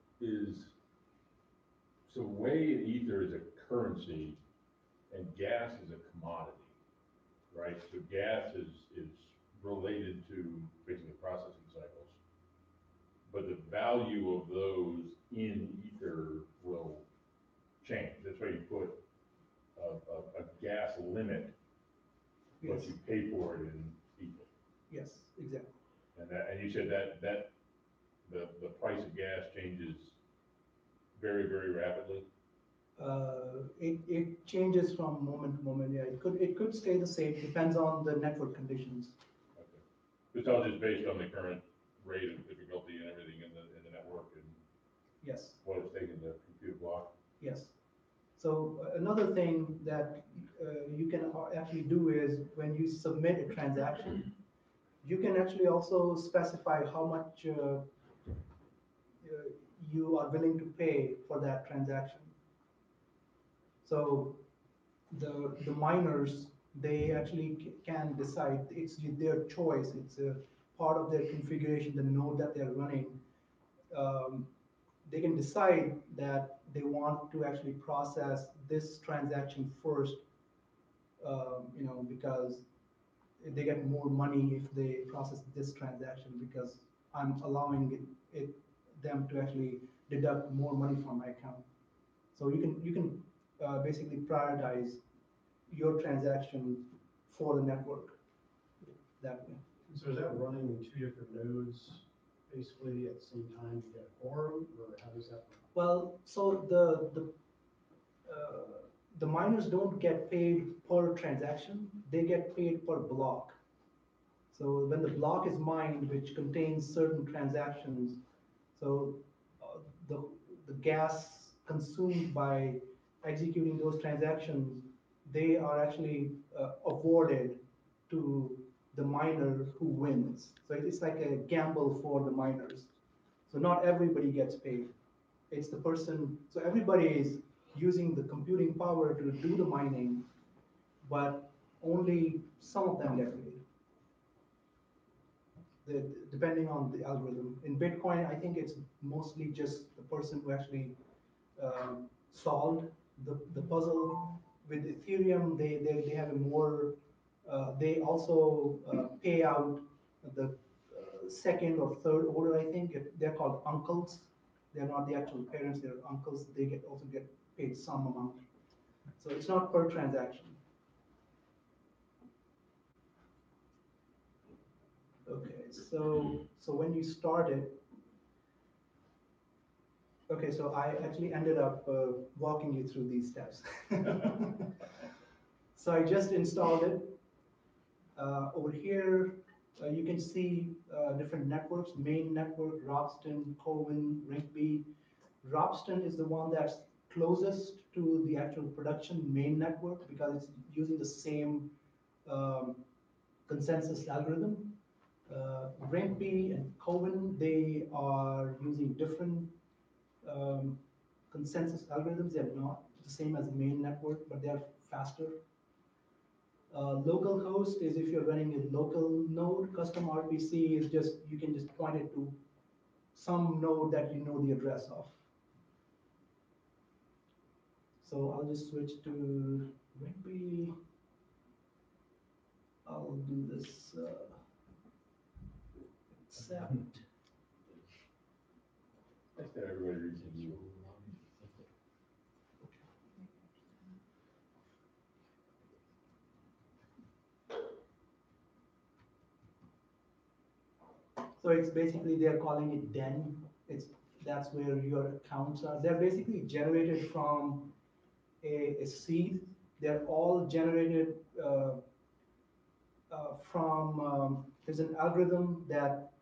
B: so way and ether is a currency and gas is a commodity, right? So gas is related to basically processing cycles. But the value of those in ether will change. That's why you put a gas limit, but
A: Yes.
B: you pay for it in ether.
A: Yes, exactly.
B: And you said that the price of gas changes very, very rapidly?
A: It changes from moment to moment, yeah, it could stay the same, depends on the network conditions.
B: Okay. It's all just based on the current rate of difficulty and everything in the network and
A: Yes,
B: what it's taking to compute a block?
A: yes. So another thing that you can actually do is when you submit a transaction, you can actually also specify how much you are willing to pay for that transaction. So the miners, they actually can decide, it's their choice, it's a part of their configuration, the node that they're running. They can decide that they want to actually process this transaction first, because they get more money if they process this transaction because I'm allowing them to actually deduct more money from my account. So you can basically prioritize your transaction for the network that way.
E: So is that running in two different nodes, basically at the same time to get a quorum, or how does that work?
A: Well, so the miners don't get paid per transaction, they get paid per block. So when the block is mined, which contains certain transactions, so uh, the, the gas consumed by executing those transactions, they are actually awarded to the miner who wins. So it's like a gamble for the miners. So not everybody gets paid. It's the person, so everybody is using the computing power to do the mining, but only some of them get paid. Depending on the algorithm. In Bitcoin, I think it's mostly just the person who actually solved the puzzle. With Ethereum, they have a more, they also pay out the second or third order, I think. They're called uncles. They're not the actual parents, they're uncles. They also get paid some amount. So it's not per transaction. Okay, so when you started, okay, so I actually ended up walking you through these steps. So I just installed it. Over here, you can see different networks, main network, Robston, Coven, Rigby. Robston is the one that's closest to the actual production main network because it's using the same consensus algorithm. Rigby and Coven, they are using different consensus algorithms. They're not the same as the main network, but they're faster. Localhost is if you're running a local node. Custom RPC is just, you can just point it to some node that you know the address of. So I'll just switch to Rigby. I'll do this accept.
B: Nice to have everybody reaching you.
A: So it's basically, they're calling it den. That's where your accounts are. They're basically generated from a seed. They're all generated from, there's an algorithm that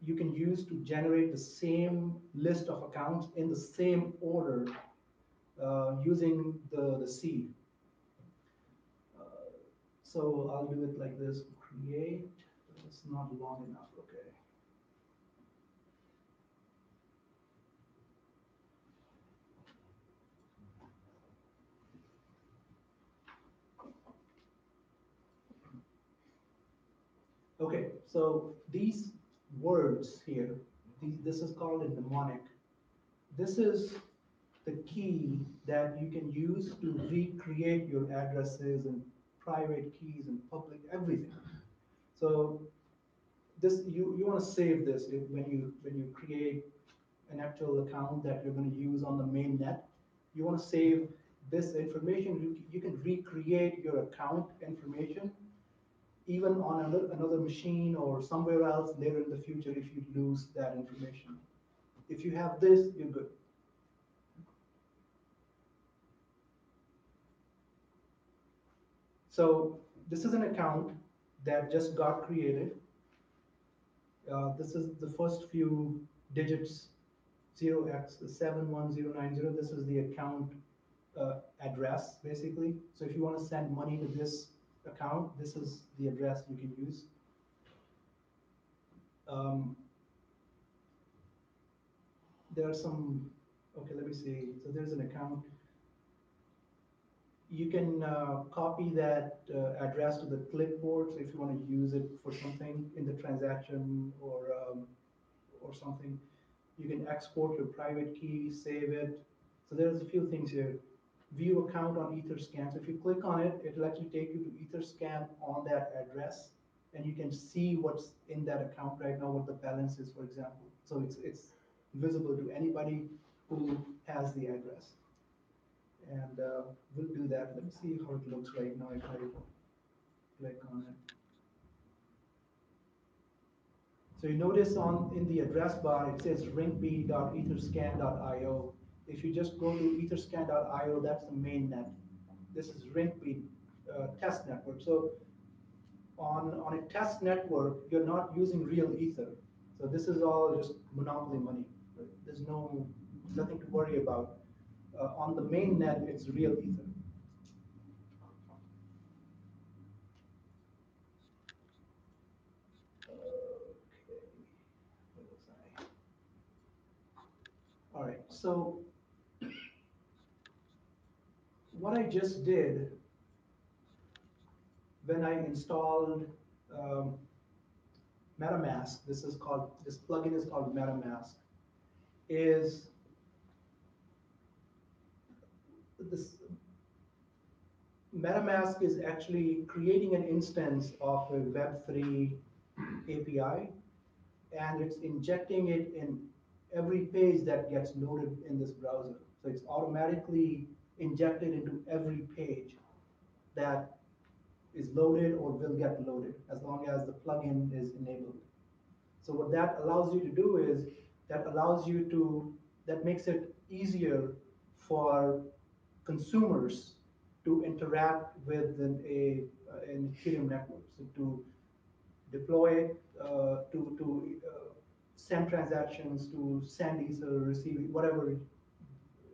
A: you can use to generate the same list of accounts in the same order using the seed. So I'll do it like this, create, it's not long enough, okay. Okay, so these words here, This is called a mnemonic. This is the key that you can use to recreate your addresses and private keys and public everything. So this you want to save this when you create an actual account that you're going to use on the main net. You want to save this information. You can recreate your account information even on another machine or somewhere else later in the future if you lose that information. If you have this, you're good. So this is an account that just got created. This is the first few digits, 0x71090. This is the account address, basically. So if you want to send money to this account, this is the address you can use. There are some, okay, let me see. So there's an account. You can copy that address to the clipboard, so if you want to use it for something in the transaction or something. You can export your private key, save it. So there's a few things here. View account on Etherscan. So if you click on it, it'll actually take you to Etherscan on that address, and you can see what's in that account right now, what the balance is, for example. So it's visible to anybody who has the address. And we'll do that. Let me see how it looks right now if I click on it. So you notice in the address bar, it says rinkb.etherscan.io. If you just go to etherscan.io, that's the main net. This is Rinkb test network. So on a test network, you're not using real ether. So this is all just monopoly money. There's nothing to worry about. On the main net, it's real ether. All right, so what I just did when I installed MetaMask, this plugin is called MetaMask, is this MetaMask is actually creating an instance of a Web3 API, and it's injecting it in every page that gets loaded in this browser. So it's automatically injected into every page that is loaded or will get loaded as long as the plugin is enabled. So what that allows you to do is that makes it easier for consumers to interact with an Ethereum network. So to deploy it, to send transactions, to send Ether, receive whatever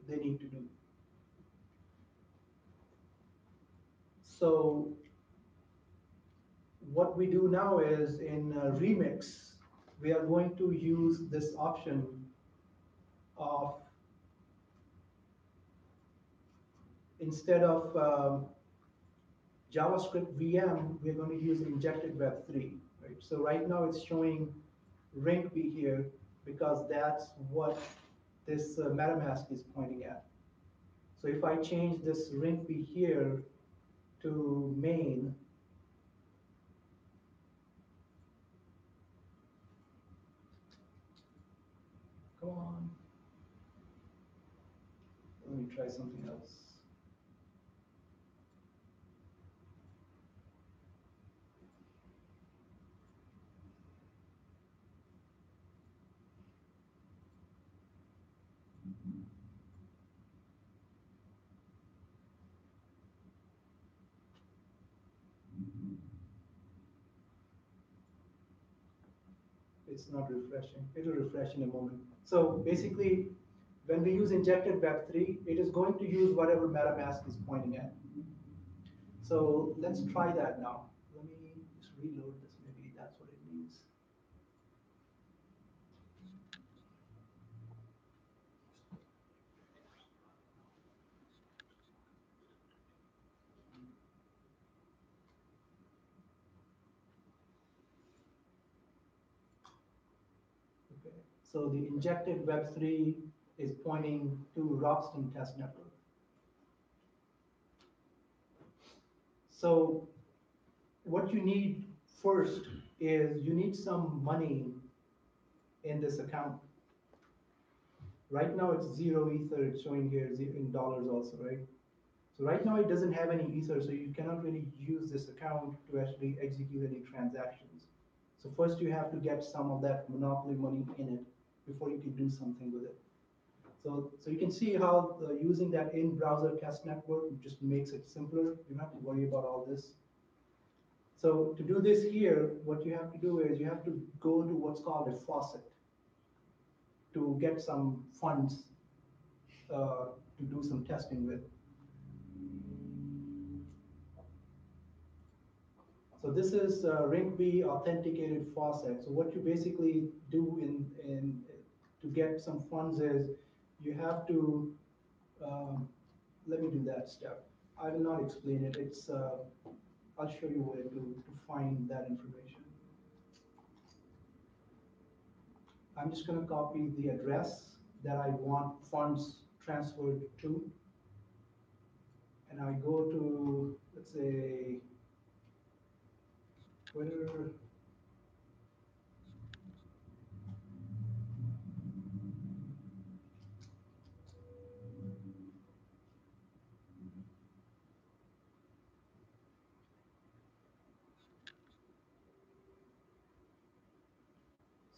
A: they need to do. So what we do now is in Remix, we are going to use this option of, instead of JavaScript VM, we're going to use injected Web3. Right? So right now it's showing Rinkb here because that's what this MetaMask is pointing at. So if I change this Rinkb here to main, come on, let me try something else. It's not refreshing. It'll refresh in a moment. So basically, when we use injected Web3, it is going to use whatever MetaMask is pointing at. So let's try that now. Let me just reload this. Maybe that's what it means. So the injected Web3 is pointing to Rockston test network. So what you need first is you need some money in this account. Right now it's 0 Ether, it's showing here in dollars also, right? So right now it doesn't have any Ether, so you cannot really use this account to actually execute any transactions. So first you have to get some of that monopoly money in it before you can do something with it. So you can see how using that in-browser test network just makes it simpler. You don't have to worry about all this. So to do this here, what you have to do is you have to go to what's called a faucet to get some funds to do some testing with. So this is Ring-B authenticated faucet. So what you basically do in to get some funds is you have to, let me do that step. I will not explain it. It's, I'll show you where to find that information. I'm just going to copy the address that I want funds transferred to. And I go to, let's say, Twitter.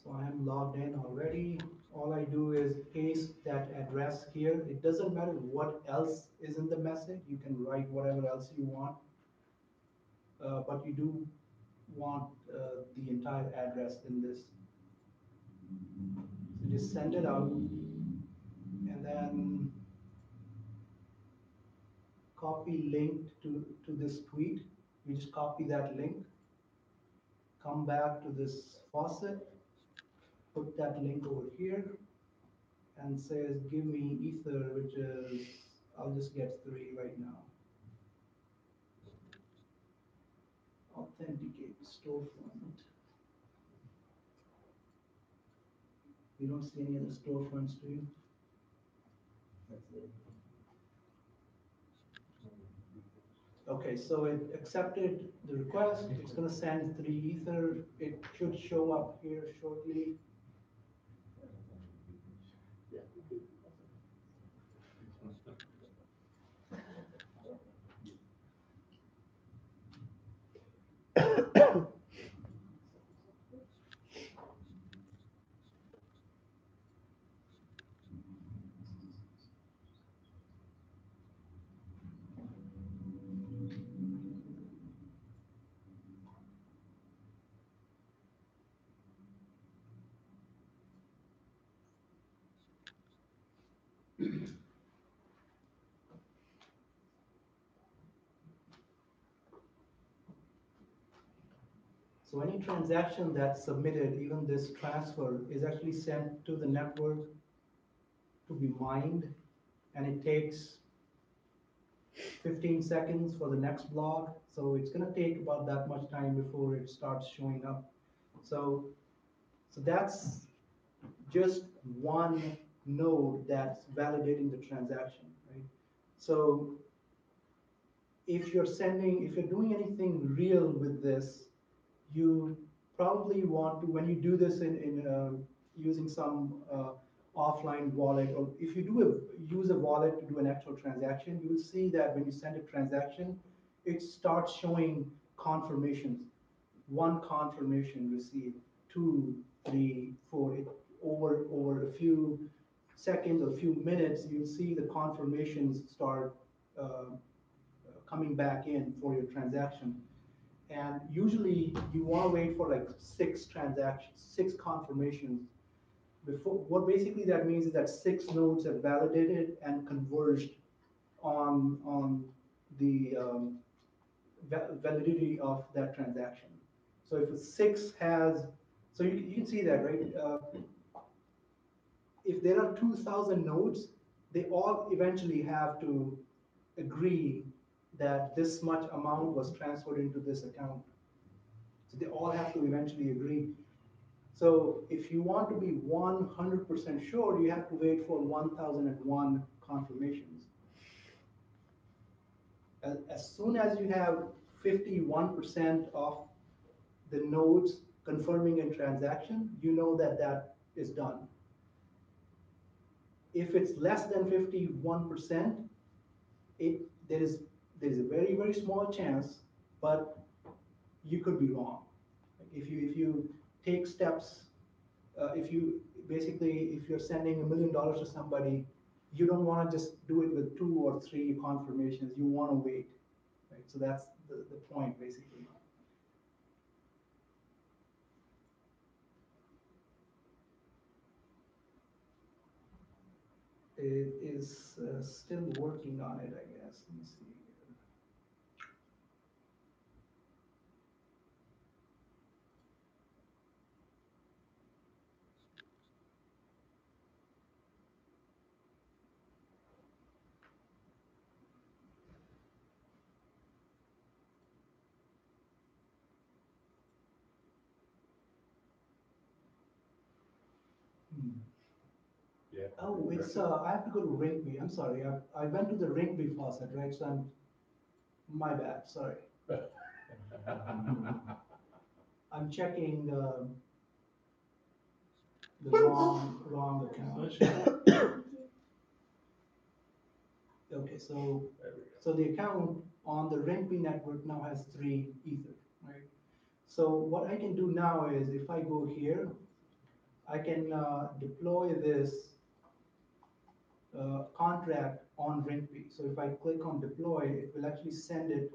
A: So I am logged in already. All I do is paste that address here. It doesn't matter what else is in the message. You can write whatever else you want. But you do want the entire address in this. So just send it out and then copy link to this tweet. You just copy that link, come back to this faucet, put that link over here, and says, give me Ether, which is, I'll just get 3 right now. Authenticate storefront. You don't see any other storefronts, do you? Okay, so it accepted the request. It's going to send 3 Ether. It should show up here shortly. So any transaction that's submitted, even this transfer, is actually sent to the network to be mined, and it takes 15 seconds for the next block. So it's going to take about that much time before it starts showing up. So that's just one node that's validating the transaction, right? So if you're doing anything real with this, you probably want to, when you do this in using some offline wallet, or if you use a wallet to do an actual transaction, you will see that when you send a transaction, it starts showing confirmations. 1 confirmation received, 2, 3, 4. Over a few seconds or a few minutes, you'll see the confirmations start coming back in for your transaction. And usually you want to wait for like 6 transactions, 6 confirmations before. What basically that means is that 6 nodes have validated and converged on the validity of that transaction. So if a 6 has, so you can see that, right? If there are 2,000 nodes, they all eventually have to agree that this much amount was transferred into this account. So they all have to eventually agree. So if you want to be 100% sure, you have to wait for 1001 confirmations. As soon as you have 51% of the nodes confirming a transaction, you know that that is done. If it's less than 51%, there is a very, very small chance, but you could be wrong. If you take steps, if you're sending $1 million to somebody, you don't want to just do it with 2 or 3 confirmations. You want to wait, right? So that's the point, basically. It is still working on it, I guess. Let me see here.
B: Yeah.
A: Oh, it's, I have to go to Rinkeby. I'm sorry. I went to the Rinkeby faucet, right? So my bad, sorry. I'm checking the wrong account. Okay, so
B: There we go.
A: so the account on the Rinkeby network now has 3 Ether, right? So what I can do now is if I go here, I can deploy this contract on Rinkeby. So if I click on deploy, it will actually send it.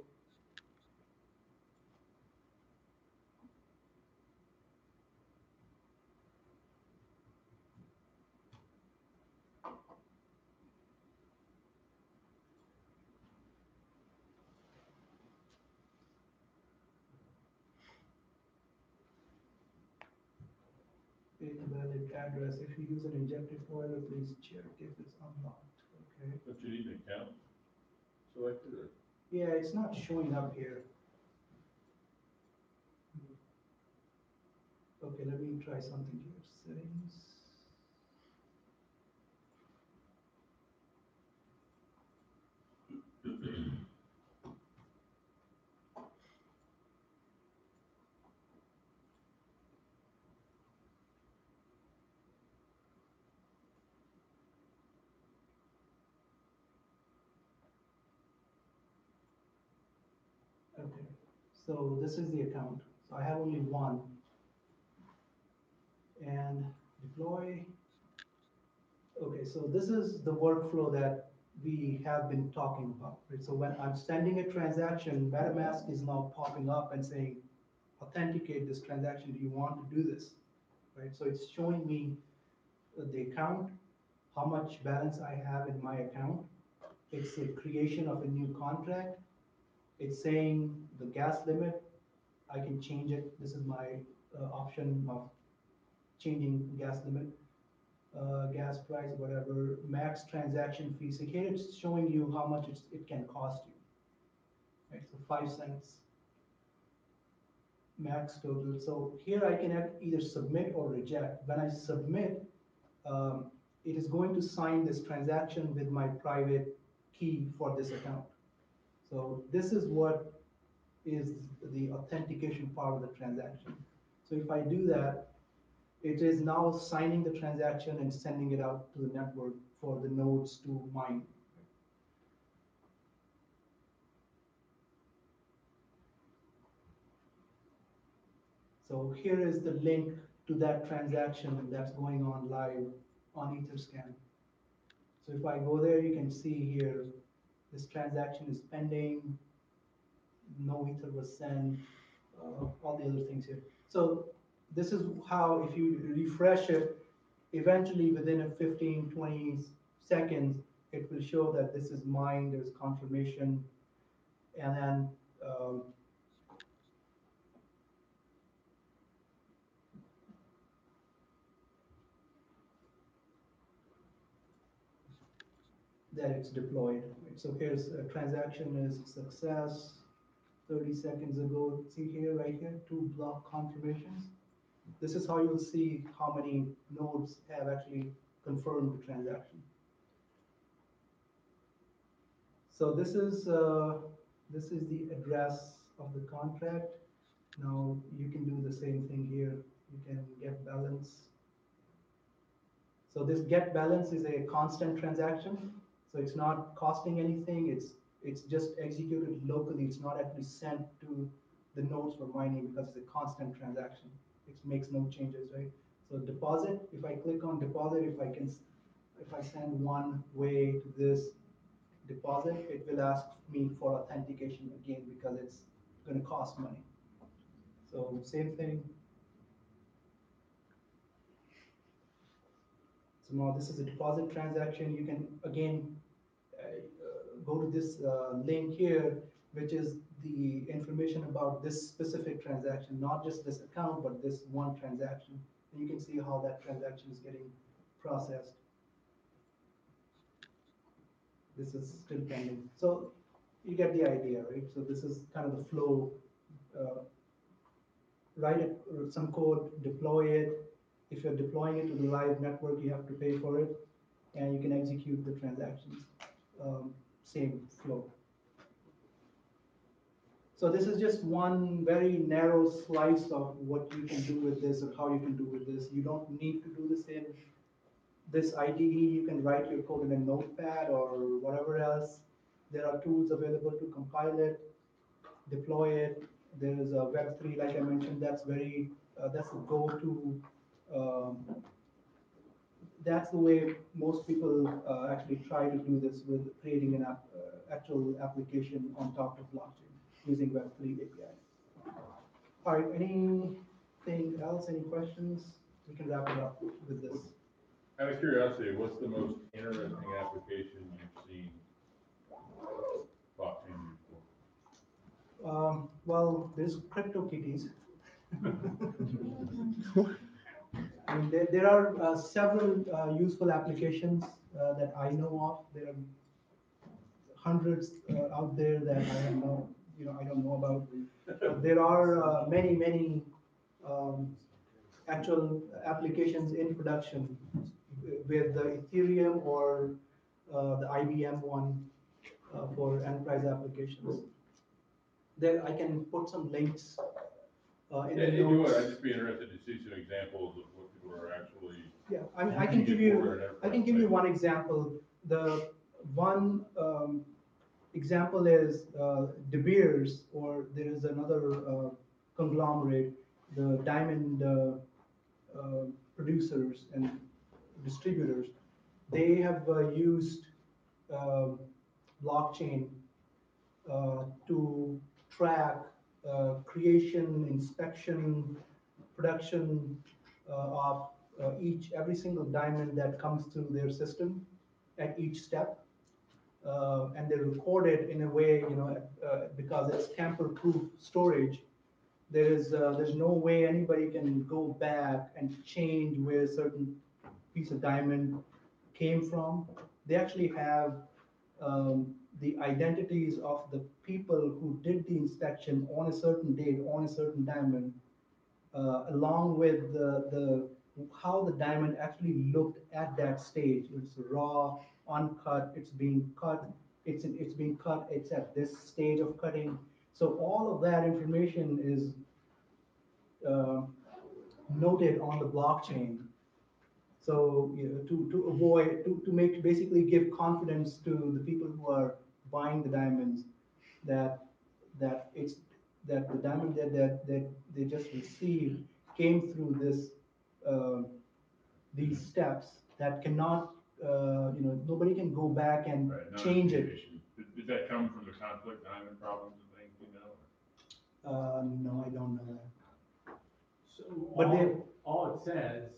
A: Invalid address. If you use an injected folder, please check if it's unlocked. Okay.
B: But you need an account selected, or?
A: Yeah, it's not showing up here. Okay, let me try something here. Settings. Okay, so this is the account. So I have only one. And deploy. Okay, so this is the workflow that we have been talking about, right? So when I'm sending a transaction, MetaMask is now popping up and saying, authenticate this transaction. Do you want to do this? Right? So it's showing me the account, how much balance I have in my account. It's a creation of a new contract. It's saying the gas limit, I can change it. This is my option of changing gas limit, gas price, whatever, max transaction fees. So here it's showing you how much it can cost you. Right, so 5 cents max total. So here I can either submit or reject. When I submit, it is going to sign this transaction with my private key for this account. So this is what is the authentication part of the transaction. So if I do that, it is now signing the transaction and sending it out to the network for the nodes to mine. So here is the link to that transaction that's going on live on Etherscan. So if I go there, you can see here, this transaction is pending, no Ether was sent, all the other things here. So this is how, if you refresh it, eventually within a 15, 20 seconds, it will show that this is mine, there's confirmation, and then that it's deployed. So here's a transaction is success, 30 seconds ago. See here, right here, 2 block confirmations. This is how you'll see how many nodes have actually confirmed the transaction. So this is the address of the contract. Now you can do the same thing here. You can get balance. So this get balance is a constant transaction. So it's not costing anything. It's just executed locally. It's not actually sent to the nodes for mining because it's a constant transaction. It makes no changes, right? So deposit, if I click on deposit, if I send one way to this deposit, it will ask me for authentication again because it's going to cost money. So same thing. So now this is a deposit transaction. You can again go to this link here, which is the information about this specific transaction, not just this account, but this one transaction. And you can see how that transaction is getting processed. This is still pending. So you get the idea, right? So this is kind of the flow. Write some code, deploy it. If you're deploying it to the live network, you have to pay for it, and you can execute the transactions. Same flow. So this is just one very narrow slice of what you can do with this or how you can do with this. You don't need to do this in this IDE. You can write your code in a notepad or whatever else. There are tools available to compile it, deploy it. There is a Web3, like I mentioned, that's that's a go-to. That's the way most people actually try to do this with creating an actual application on top of blockchain using Web3 API. All right, anything else, any questions? We can wrap it up with this.
B: Out of curiosity, what's the most interesting application you've seen blockchain used for?
A: Well, there's CryptoKitties. I mean, there are several useful applications that I know of. There are hundreds out there that I don't know about. There are many actual applications in production with the Ethereum or the IBM one for enterprise applications. There, I can put some links in
B: Yeah,
A: the
B: you do
A: notes.
B: it. I'd just be interested to see some examples of what people are actually.
A: Yeah, I mean, I can give you one example. The one example is De Beers, or there is another conglomerate, the diamond producers and distributors. They have used blockchain to track creation, inspection, production of every single diamond that comes through their system at each step. And they record it in a way, because it's tamper-proof storage. There's no way anybody can go back and change where a certain piece of diamond came from. They actually have the identities of the people who did the inspection on a certain date on a certain diamond, along with the how the diamond actually looked at that stage. It's raw, uncut, it's being cut, it's being cut, it's at this stage of cutting. So all of that information is noted on the blockchain. So to avoid to make basically give confidence to the people who are buying the diamonds that it's that the diamond that they just received came through this these steps that cannot nobody can go back and
B: Right,
A: change it.
B: Did that come from the conflict diamond problems and things, you know?
A: No, I don't know that.
D: So
A: But
D: all it says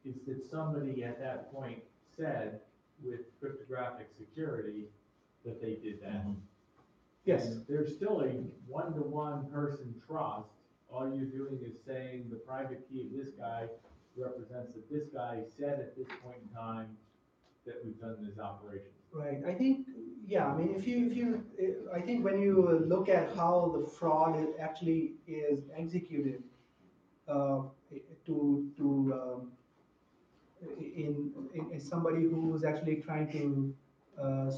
D: is that somebody at that point said with cryptographic security that they did that.
A: Yes.
D: And there's still a one-to-one person trust. All you're doing is saying the private key of this guy represents that this guy said at this point in time that we've done this operation.
A: Right. I think, yeah, I mean, I think when you look at how the fraud actually is executed, uh, in somebody who's actually trying to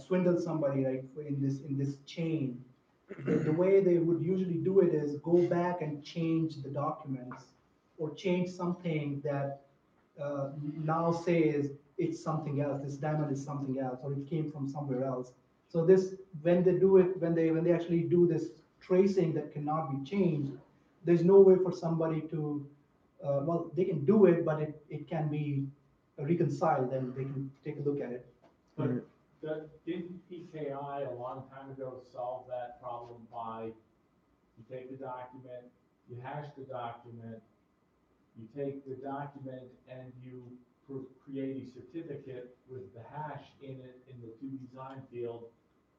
A: swindle somebody, like in this chain. The way they would usually do it is go back and change the documents or change something that now says it's something else. This diamond is something else, or it came from somewhere else. So this, when they do it, when they actually do this tracing that cannot be changed, there's no way for somebody to, well, they can do it, but it can be reconciled, and they can take a look at it.
D: But didn't PKI a long time ago solve that problem by, you take the document, you hash the document, you take the document and you create a certificate with the hash in it in the 2 design field,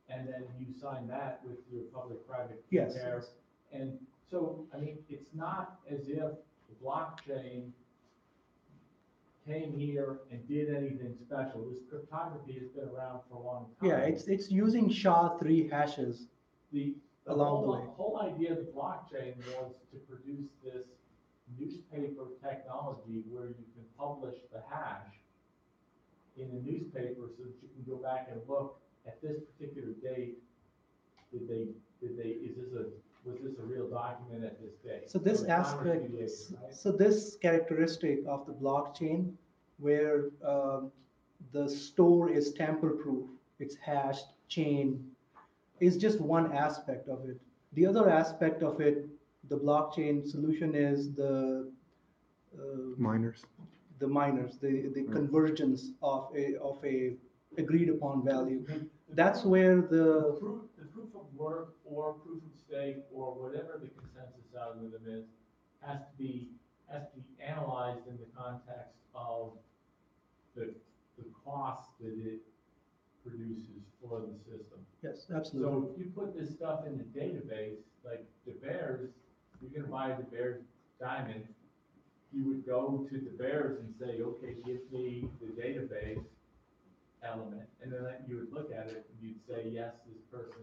D: and then you sign that with your public-private
A: Yes.
D: pair. And so, I mean, it's not as if the blockchain came here and did anything special. This cryptography has been around for a long time.
A: Yeah, it's using SHA-3 hashes.
D: The
A: along the way.
D: whole idea of the blockchain was to produce this newspaper technology where you can publish the hash in a newspaper so that you can go back and look at this particular date. Was this a real document at this date?
A: So this
D: it's not
A: aspect,
D: repudiated, right?
A: so this characteristic of the blockchain, where the store is tamper-proof, it's hashed, chain, is just one aspect of it. The other aspect of it, the blockchain solution, is
J: Miners.
A: the miners, the convergence of a agreed upon value. That's where
D: The proof of work or proof of stake or whatever the consensus algorithm is, has to be analyzed in the context of the cost that it produces for the system.
A: Yes, absolutely.
D: So if you put this stuff in the database, like De Beers, you're gonna buy a De Beers diamond, you would go to De Beers and say, okay, give me the database element, and then you would look at it and you'd say, yes, this person,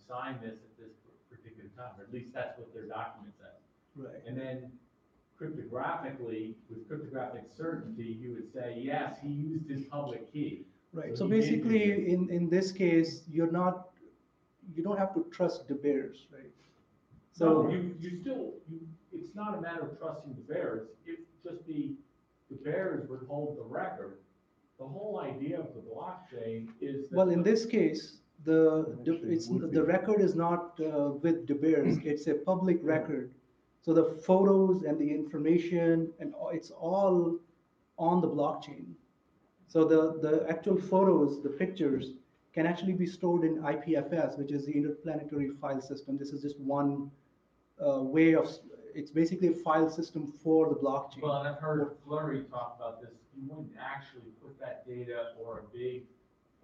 D: signed this at this particular time, or at least that's what their document says.
A: Right.
D: And then cryptographically, with cryptographic certainty, you would say, yes, he used his public key.
A: Right.
D: So
A: So
D: he gave
A: basically,
D: you this.
A: in this case, you don't have to trust De Beers, right?
D: So
A: So
D: it's not a matter of trusting the bears, it's just the bears would hold the record. The whole idea of the blockchain is that.
A: well, in this case, the record is not with De Beers. It's a public record. So the photos and the information and it's all on the blockchain. So the actual photos, the pictures, can actually be stored in IPFS, which is the Interplanetary File System. This is just one way of, it's basically a file system for the blockchain.
D: Well, and I've heard Flurry talk about this, you wouldn't actually put that data or a big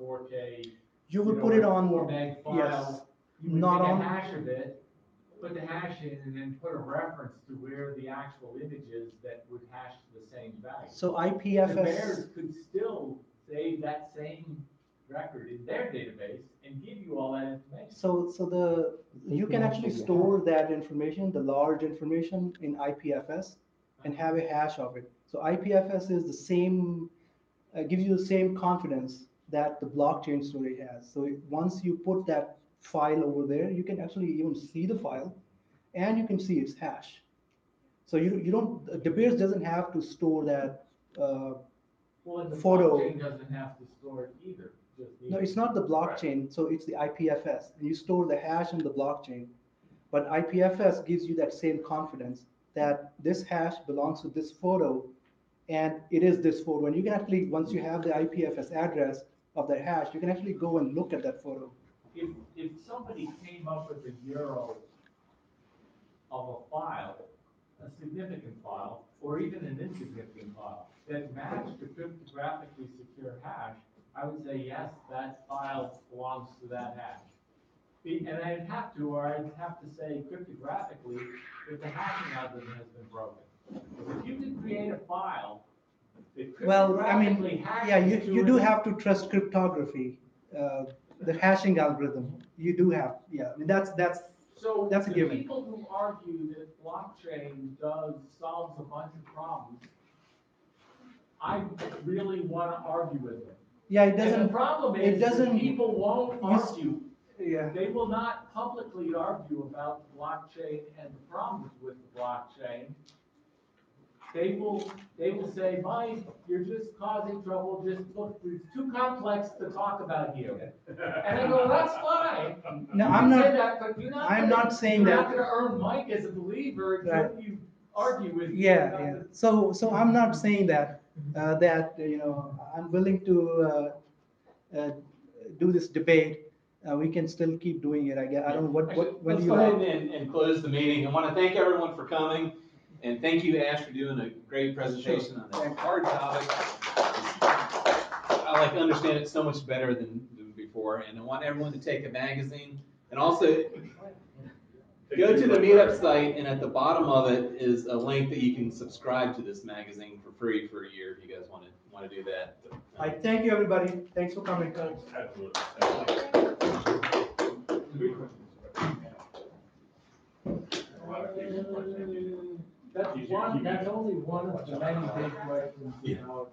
D: 4K.
A: You would put it on,
D: 4 meg file.
A: yes,
D: You would
A: not
D: take
A: on-
D: a hash of it, put the hash in, and then put a reference to where the actual image is that would hash to the same value.
A: so
D: The
A: IPFS,
D: bears could still save that same record in their database and give you all that information.
A: so you can actually store that information, the large information, in IPFS and have a hash of it. So IPFS is the same, gives you the same confidence that the blockchain storage has. So once you put that file over there, you can actually even see the file and you can see its hash. So you don't, De Beers doesn't have to store that,
D: Well, and the
A: photo.
D: blockchain doesn't have to store it either, just the.
A: no, it's not the blockchain, so it's the IPFS. You store the hash in the blockchain. But IPFS gives you that same confidence that this hash belongs to this photo and it is this photo. And you can actually, once you have the IPFS address of that hash, you can actually go and look at that photo.
D: If somebody came up with a euro of a file, a significant file, or even an insignificant file, that matched the cryptographically secure hash, I would say, yes, that file belongs to that hash. And I'd have to, or I'd have to say cryptographically, if the hashing algorithm has been broken. If you can create a file that
A: Well, I mean,
D: cryptographically hashes
A: yeah,
D: to
A: you do
D: an-
A: have to trust cryptography, the hashing algorithm. You do have, yeah, I mean, that's
D: So
A: That's a
D: the
A: given.
D: people who argue that blockchain solves a bunch of problems, I really wanna argue with them.
A: Yeah, it
D: And the
A: doesn't,
D: problem
A: it
D: is that
A: doesn't-
D: people won't argue.
A: yeah.
D: They will not publicly argue about the blockchain and the problems with the blockchain. They will say, Mike, you're just causing trouble, just look, it's too complex to talk about here. And I go, that's fine.
A: No,
D: You
A: I'm
D: can say
A: not,
D: that, but you're not
A: I'm
D: gonna-
A: not saying
D: You're
A: that.
D: not gonna earn Mike as a believer
A: Right.
D: until you argue with me.
A: Yeah,
D: about
A: yeah.
D: the-
A: So I'm not saying that, I'm willing to, do this debate. We can still keep doing it, I guess. I don't know when
C: Actually,
A: do
C: let's
A: you?
C: go ahead and close the meeting. I want to thank everyone for coming, and thank you, Ash, for doing a great presentation on this hard topic. I like to understand it so much better than before, and I want everyone to take a magazine, and also go to the meetup site, and at the bottom of it is a link that you can subscribe to this magazine for free for a year if you guys want to do that.
A: I thank you, everybody. Thanks for coming.
B: Absolutely.
D: That's only one of the many big questions
C: Yeah.
D: about